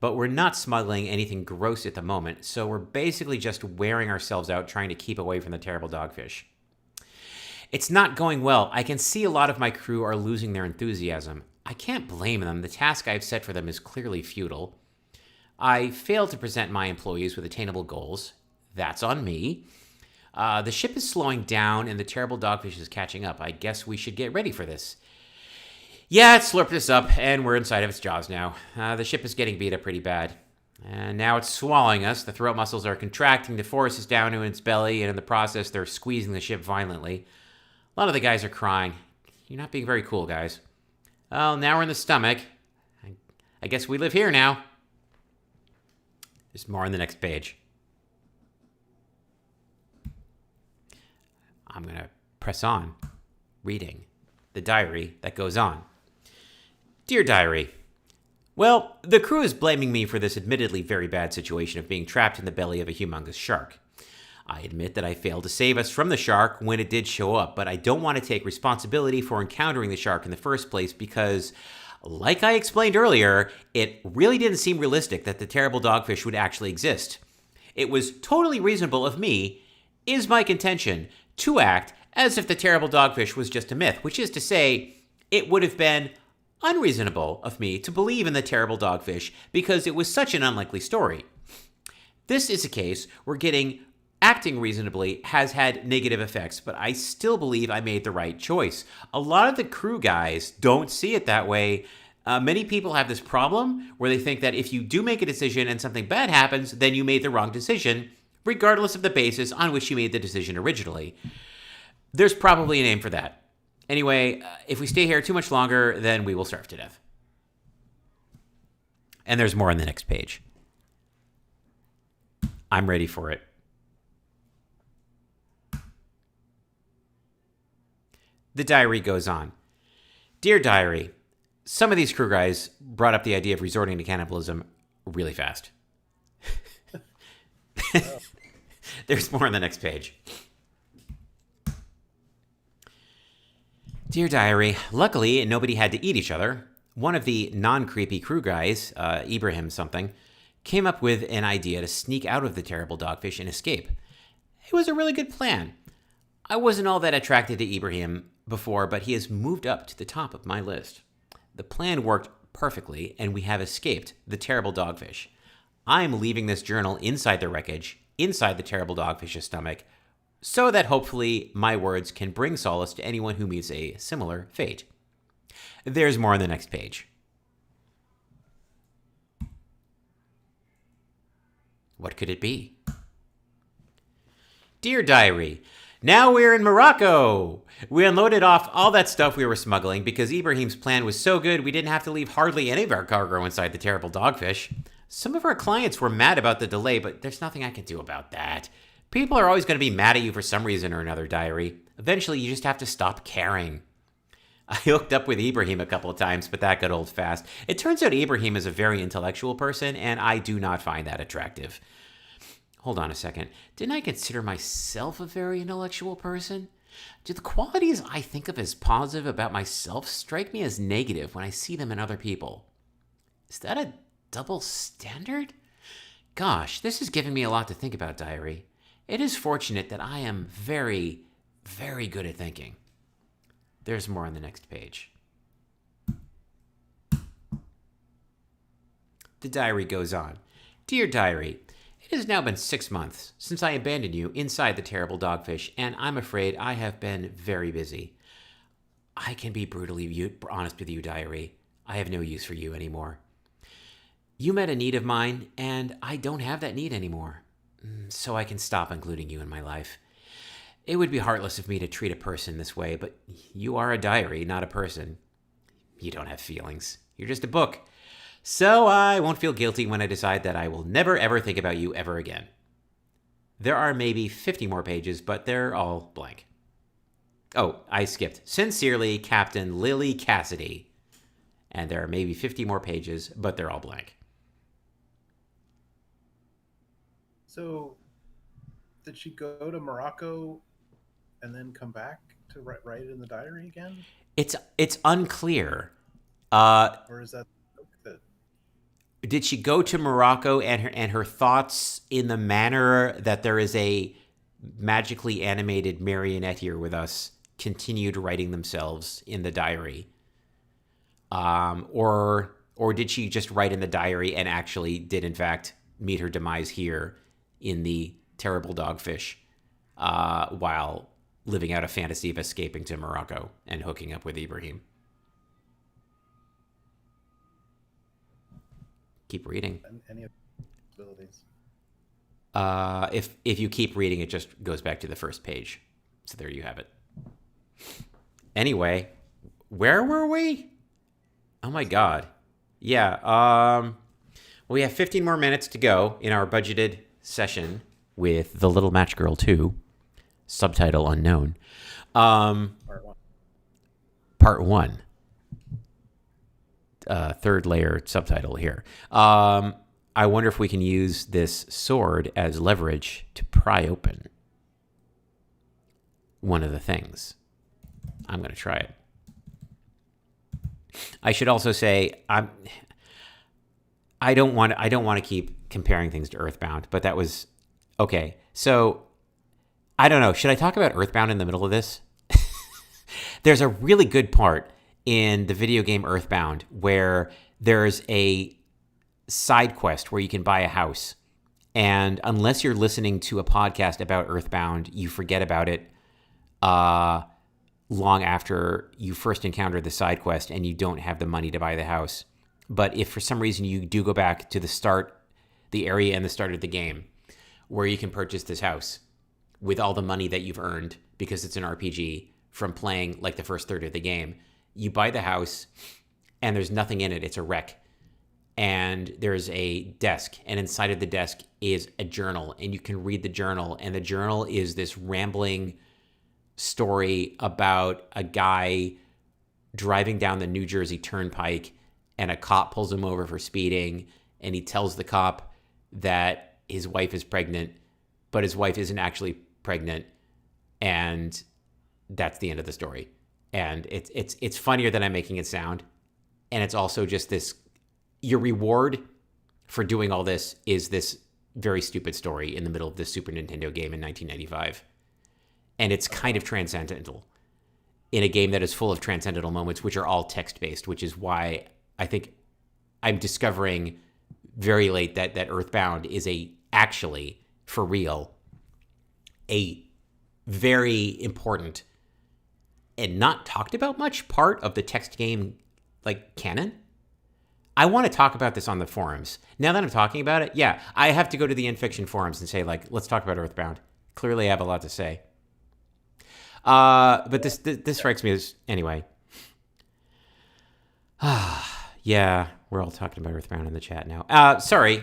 but we're not smuggling anything gross at the moment, so we're basically just wearing ourselves out trying to keep away from the terrible dogfish. It's not going well. I can see a lot of my crew are losing their enthusiasm. I can't blame them. The task I've set for them is clearly futile. I failed to present my employees with attainable goals. That's on me. The ship is slowing down and the terrible dogfish is catching up. I guess we should get ready for this. Yeah, it slurped us up and we're inside of its jaws now. The ship is getting beat up pretty bad. And now it's swallowing us. The throat muscles are contracting to force us down to its belly, and in the process, they're squeezing the ship violently. A lot of the guys are crying. You're not being very cool, guys. Well, now we're in the stomach. I guess we live here now. There's more on the next page. I'm going to press on, reading the diary that goes on. Dear diary, well, the crew is blaming me for this admittedly very bad situation of being trapped in the belly of a humongous shark. I admit that I failed to save us from the shark when it did show up, but I don't want to take responsibility for encountering the shark in the first place because, like I explained earlier, it really didn't seem realistic that the terrible dogfish would actually exist. It was totally reasonable of me, is my contention, to act as if the terrible dogfish was just a myth, which is to say, it would have been unreasonable of me to believe in the terrible dogfish because it was such an unlikely story. This is a case where acting reasonably has had negative effects, but I still believe I made the right choice. A lot of the crew guys don't see it that way. Many people have this problem where they think that if you do make a decision and something bad happens, then you made the wrong decision, regardless of the basis on which you made the decision originally. There's probably a name for that. Anyway, if we stay here too much longer, then we will starve to death. And there's more on the next page. I'm ready for it. The diary goes on. Dear diary, some of these crew guys brought up the idea of resorting to cannibalism really fast. There's more on the next page. Dear diary, luckily nobody had to eat each other. One of the non-creepy crew guys, Ibrahim something, came up with an idea to sneak out of the terrible dogfish and escape. It was a really good plan. I wasn't all that attracted to Ibrahim before, but he has moved up to the top of my list. The plan worked perfectly, and we have escaped the terrible dogfish. I'm leaving this journal inside the wreckage, inside the terrible dogfish's stomach, so that hopefully my words can bring solace to anyone who meets a similar fate. There's more on the next page. What could it be? Dear diary, now we're in Morocco. We unloaded off all that stuff we were smuggling because Ibrahim's plan was so good we didn't have to leave hardly any of our cargo inside the terrible dogfish. Some of our clients were mad about the delay, but there's nothing I can do about that. People are always going to be mad at you for some reason or another, diary. Eventually, you just have to stop caring. I hooked up with Ibrahim a couple of times, but that got old fast. It turns out Ibrahim is a very intellectual person, and I do not find that attractive. Hold on a second. Didn't I consider myself a very intellectual person? Do the qualities I think of as positive about myself strike me as negative when I see them in other people? Is that a double standard? Gosh, this is giving me a lot to think about, diary. It is fortunate that I am very, very good at thinking. There's more on the next page. The diary goes on. Dear diary, it has now been 6 months since I abandoned you inside the terrible dogfish, and I'm afraid I have been very busy. I can be brutally honest with you, diary. I have no use for you anymore. You met a need of mine, and I don't have that need anymore. So I can stop including you in my life. It would be heartless of me to treat a person this way, but you are a diary, not a person. You don't have feelings. You're just a book. So I won't feel guilty when I decide that I will never ever think about you ever again. There are maybe 50 more pages, but they're all blank. Oh, I skipped. Sincerely, Captain Lily Cassidy. And there are maybe 50 more pages, but they're all blank. So, did she go to Morocco and then come back to write it in the diary again? It's unclear. Or is that Did she go to Morocco and her thoughts in the manner that there is a magically animated marionette here with us continued writing themselves in the diary? Or did she just write in the diary and actually did in fact meet her demise here in the terrible dogfish while living out a fantasy of escaping to Morocco and hooking up with Ibrahim? Keep reading. Any of the possibilities? If you keep reading, it just goes back to the first page. So there you have it. Anyway, where were we? Oh my God. Yeah. Well, we have 15 more minutes to go in our budgeted session with The Little Match Girl 2, subtitle unknown. Part one. Third layer subtitle here. I wonder if we can use this sword as leverage to pry open one of the things. I'm going to try it. I should also say I don't want to keep comparing things to Earthbound, but that was okay. So I don't know. Should I talk about Earthbound in the middle of this? There's a really good part in the video game Earthbound where there's a side quest where you can buy a house. And unless you're listening to a podcast about Earthbound, you forget about it long after you first encountered the side quest and you don't have the money to buy the house. But if for some reason you do go back to the start, the area and the start of the game where you can purchase this house with all the money that you've earned because it's an RPG from playing like the first third of the game, you buy the house and there's nothing in it. It's a wreck. And there's a desk, and inside of the desk is a journal, and you can read the journal. And the journal is this rambling story about a guy driving down the New Jersey Turnpike, and a cop pulls him over for speeding, and he tells the cop that his wife is pregnant, but his wife isn't actually pregnant, and that's the end of the story. And it's funnier than I'm making it sound, and it's also just this. Your reward for doing all this is this very stupid story in the middle of this Super Nintendo game in 1995. And it's kind of transcendental in a game that is full of transcendental moments, which are all text-based, which is why I think I'm discovering very late that Earthbound is actually, for real, a very important and not talked about much part of the text game, like, canon. I want to talk about this on the forums. Now that I'm talking about it, yeah, I have to go to the InFiction forums and say, like, let's talk about Earthbound. Clearly, I have a lot to say. But this strikes me as, anyway. Yeah, we're all talking about Earthbound in the chat now. Sorry,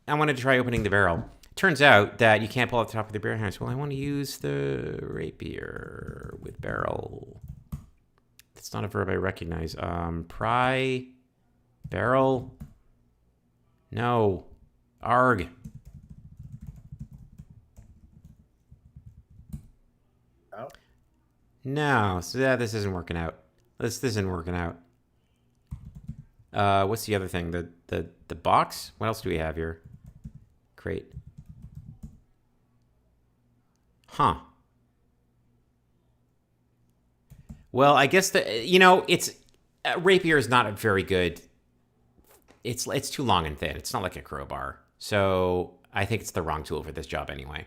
I wanted to try opening the barrel. Turns out that you can't pull out the top of the barrel handle. Well, I want to use the rapier with barrel. That's not a verb I recognize. Pry... Barrel? No. Arg. Out? No. So this isn't working out. This isn't working out. What's the other thing? The box? What else do we have here? Crate. Huh. Well, I guess it's rapier is not a very good. It's too long and thin. It's not like a crowbar. So I think it's the wrong tool for this job anyway.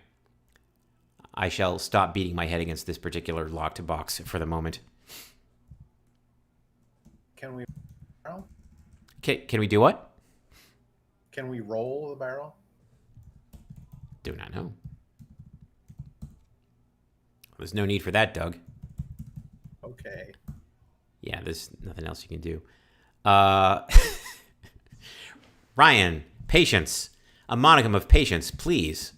I shall stop beating my head against this particular locked box for the moment. Can we barrel? Can we do what? Can we roll the barrel? Do not know. there's no need for that, Doug. Okay. Yeah, there's nothing else you can do. Ryan, patience. A modicum of patience, please.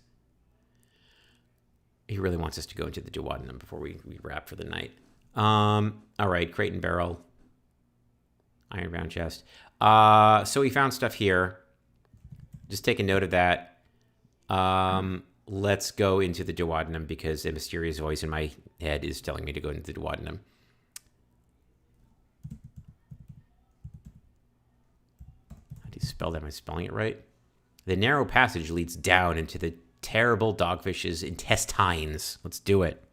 He really wants us to go into the duodenum before we wrap for the night. All right, crate and barrel. Ironbound chest. So we found stuff here. Just take a note of that. Let's go into the duodenum because a mysterious voice in my head is telling me to go into the duodenum. How do you spell that? Am I spelling it right? The narrow passage leads down into the terrible dogfish's intestines. Let's do it.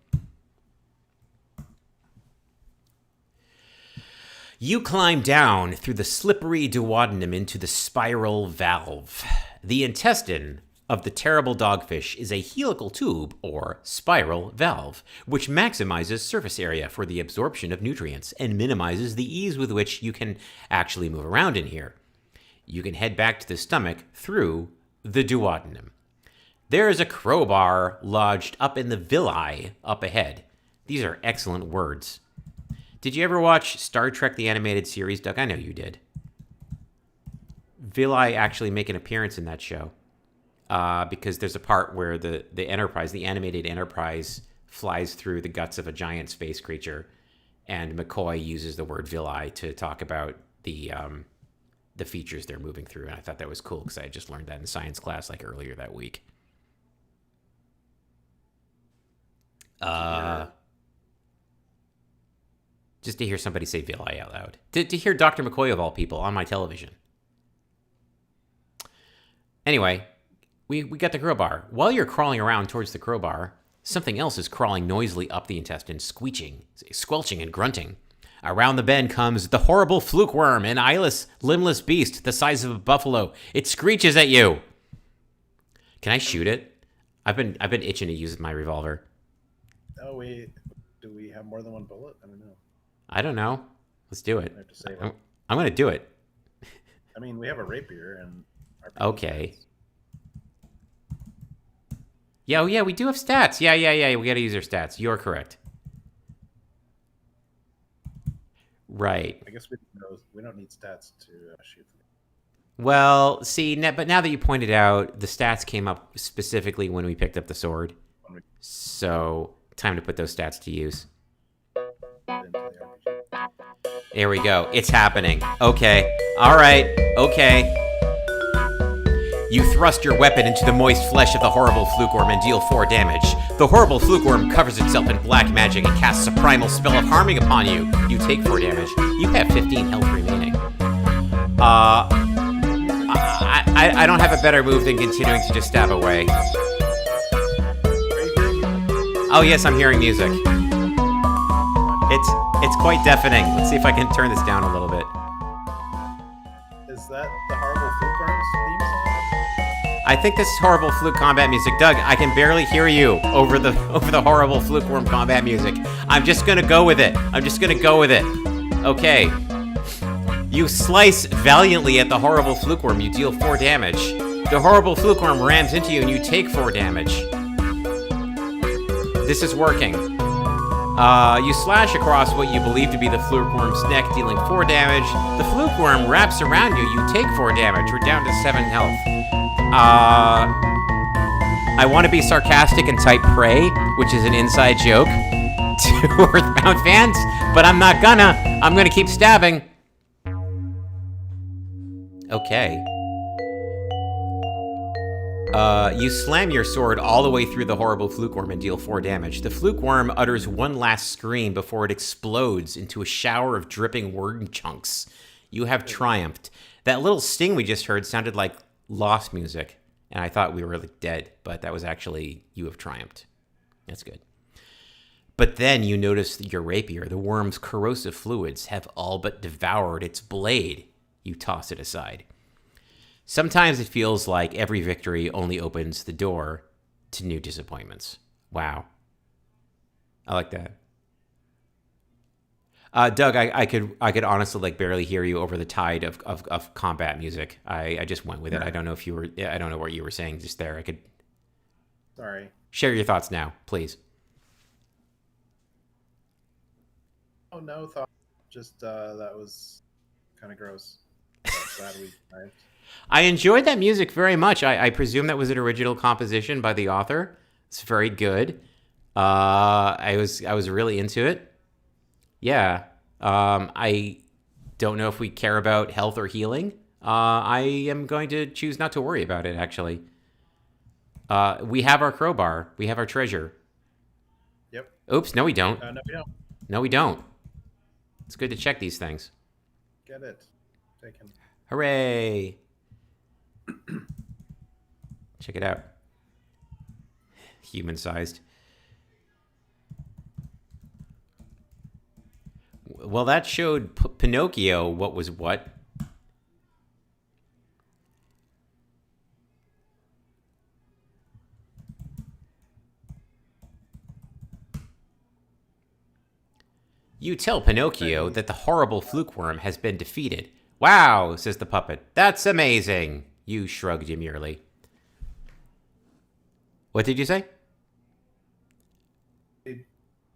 You climb down through the slippery duodenum into the spiral valve. The intestine of the terrible dogfish is a helical tube, or spiral valve, which maximizes surface area for the absorption of nutrients and minimizes the ease with which you can actually move around in here. You can head back to the stomach through the duodenum. There is a crowbar lodged up in the villi up ahead. These are excellent words. Did you ever watch Star Trek the Animated Series, Doug? I know you did. Villi actually make an appearance in that show because there's a part where the Enterprise, the animated Enterprise, flies through the guts of a giant space creature, and McCoy uses the word villi to talk about the features they're moving through, and I thought that was cool because I had just learned that in science class like earlier that week. Just to hear somebody say villi out loud. To hear Dr. McCoy, of all people, on my television. Anyway, we got the crowbar. While you're crawling around towards the crowbar, something else is crawling noisily up the intestine, squelching and grunting. Around the bend comes the horrible fluke worm, an eyeless, limbless beast the size of a buffalo. It screeches at you. Can I shoot it? I've been itching to use my revolver. Oh, do we have more than one bullet? I don't know. I don't know. Let's do it. I have to save I'm going to do it. I mean, we have a rapier and our okay. Yeah, oh yeah, we do have stats. Yeah. We got to use our stats. You're correct. Right. I guess we don't need stats to shoot them. Well, see, but now that you pointed out, the stats came up specifically when we picked up the sword. So, time to put those stats to use. There we go. It's happening. Okay. All right. Okay. You thrust your weapon into the moist flesh of the horrible flukeworm and deal 4 damage. The horrible flukeworm covers itself in black magic and casts a primal spell of harming upon you. You take 4 damage. You have 15 health remaining. I don't have a better move than continuing to just stab away. Oh yes, I'm hearing music. It's quite deafening. Let's see if I can turn this down a little bit. Is that the horrible flukeworm's theme song? I think this is horrible fluke combat music. Doug, I can barely hear you over the horrible flukeworm combat music. I'm just gonna go with it. Okay. You slice valiantly at the horrible flukeworm. You deal 4 damage. The horrible flukeworm rams into you and you take 4 damage. This is working. You slash across what you believe to be the flukeworm's neck, dealing 4 damage. The flukeworm wraps around you. You take 4 damage. We're down to 7 health. I want to be sarcastic and type pray, which is an inside joke to Earthbound fans, but I'm not gonna. I'm gonna keep stabbing. Okay. You slam your sword all the way through the horrible flukeworm and deal 4 damage. The flukeworm utters one last scream before it explodes into a shower of dripping worm chunks. You have triumphed. That little sting we just heard sounded like lost music, and I thought we were like dead, but that was actually you have triumphed. That's good. But then you notice that your rapier, the worm's corrosive fluids, have all but devoured its blade. You toss it aside. Sometimes it feels like every victory only opens the door to new disappointments. Wow. I like that. Doug, I could honestly like barely hear you over the tide of combat music. I just went with it. I don't know if you were. I don't know what you were saying just there. I could. Sorry. Share your thoughts now, please. Oh no, thought just that was kind of gross. But glad we arrived. I enjoyed that music very much. I presume that was an original composition by the author. It's very good. I was really into it. Yeah. I don't know if we care about health or healing. I am going to choose not to worry about it. Actually, we have our crowbar. We have our treasure. Yep. Oops. No, we don't. No, we don't. No, we don't. It's good to check these things. Get it. Taken. Hooray! Check it out. Human-sized. Well, that showed Pinocchio what was what. You tell Pinocchio that the horrible fluke worm has been defeated. Wow, says the puppet. That's amazing. You shrugged demurely. What did you say?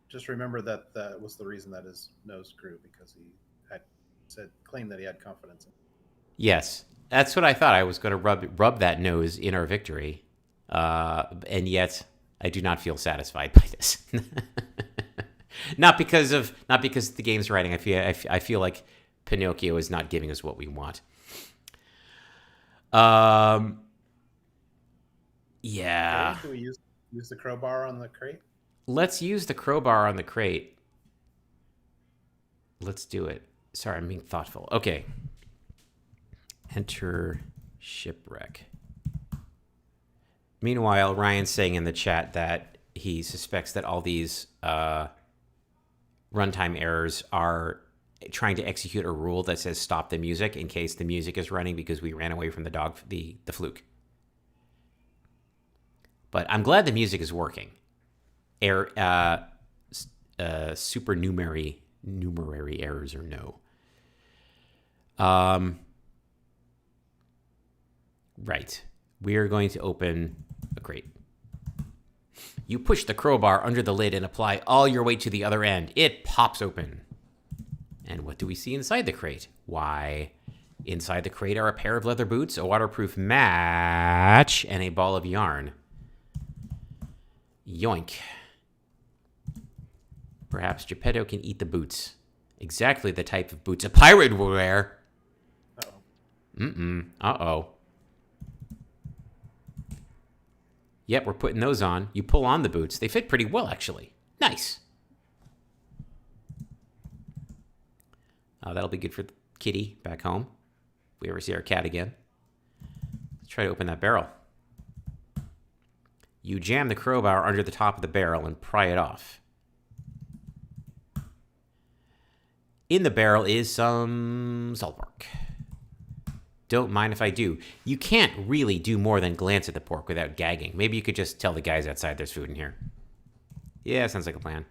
Just remember that that was the reason that his nose grew, because he had claimed that he had confidence in. Yes, that's what I thought. I was going to rub that nose in our victory, and yet I do not feel satisfied by this. not because the game's writing. I feel like Pinocchio is not giving us what we want. Yeah. Okay, do we use the crowbar on the crate? Let's use the crowbar on the crate. Let's do it. Sorry, I'm being thoughtful. Okay. Enter shipwreck. Meanwhile, Ryan's saying in the chat that he suspects that all these runtime errors are trying to execute a rule that says stop the music in case the music is running because we ran away from the fluke. But I'm glad the music is working. Supernumerary errors or no. Right. We are going to open a crate. You push the crowbar under the lid and apply all your weight to the other end. It pops open. And what do we see inside the crate? Why, inside the crate are a pair of leather boots, a waterproof match, and a ball of yarn. Yoink. Perhaps Geppetto can eat the boots. Exactly the type of boots a pirate would wear. Uh-oh. Uh-oh. Yep, we're putting those on. You pull on the boots. They fit pretty well, actually. Nice. That'll be good for the kitty back home. If we ever see our cat again. Let's try to open that barrel. You jam the crowbar under the top of the barrel and pry it off. In the barrel is some salt pork. Don't mind if I do. You can't really do more than glance at the pork without gagging. Maybe you could just tell the guys outside there's food in here. Yeah, sounds like a plan.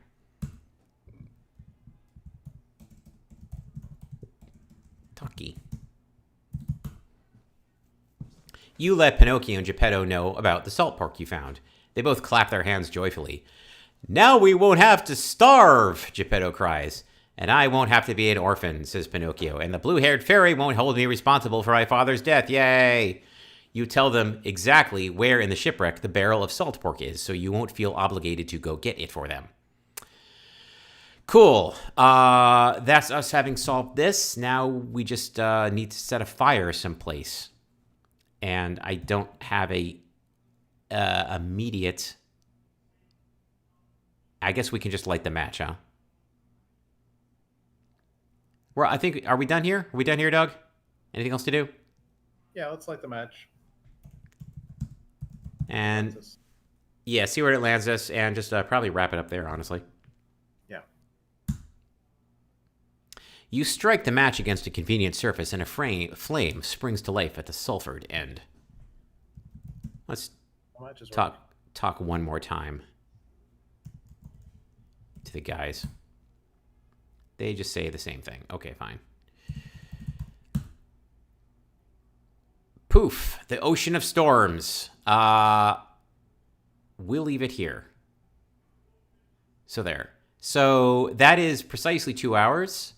Talkie. You let Pinocchio and Geppetto know about the salt pork you found. They both clap their hands joyfully. Now we won't have to starve, Geppetto cries. And I won't have to be an orphan, says Pinocchio. And the blue-haired fairy won't hold me responsible for my father's death. Yay! You tell them exactly where in the shipwreck the barrel of salt pork is, so you won't feel obligated to go get it for them. Cool. That's us having solved this. Now we just need to set a fire someplace. And I don't have a immediate... I guess we can just light the match, huh? Well, I think... Are we done here? Are we done here, Doug? Anything else to do? Yeah, let's light the match. And... Yeah, see where it lands us, and just probably wrap it up there, honestly. Yeah. You strike the match against a convenient surface, and a flame springs to life at the sulfured end. Let's talk one more time to the guys. They just say the same thing. Okay, fine. Poof, the ocean of storms. We'll leave it here. So there. So that is precisely 2 hours.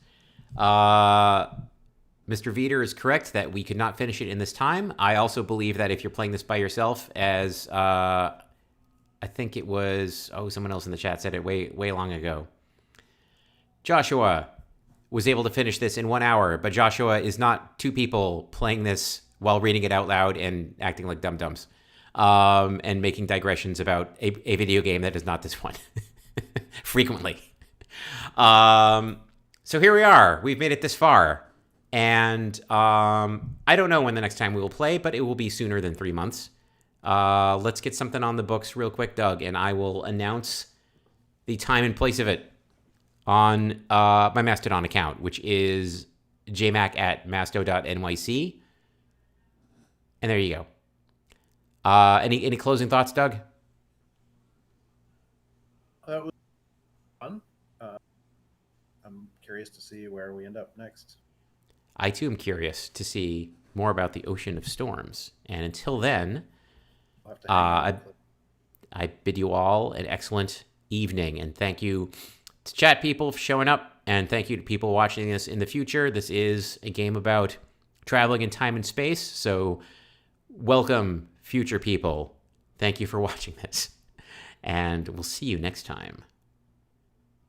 Mr. Veeder is correct that we could not finish it in this time. I also believe that if you're playing this by yourself, as I think it was, someone else in the chat said it way long ago. Joshua was able to finish this in 1 hour, but Joshua is not two people playing this while reading it out loud and acting like dum-dums, and making digressions about a video game that is not this one frequently. So here we are. We've made it this far. And I don't know when the next time we will play, but it will be sooner than 3 months. Let's get something on the books real quick, Doug, and I will announce the time and place of it on my Mastodon account, which is Jmac at masto.nyc. And there you go. Any closing thoughts, Doug? That was fun. I'm curious to see where we end up next. I, too, am curious to see more about the Ocean of Storms. And until then, I bid you all an excellent evening. And thank you to chat people for showing up. And thank you to people watching this in the future. This is a game about traveling in time and space. So welcome, future people. Thank you for watching this. And we'll see you next time.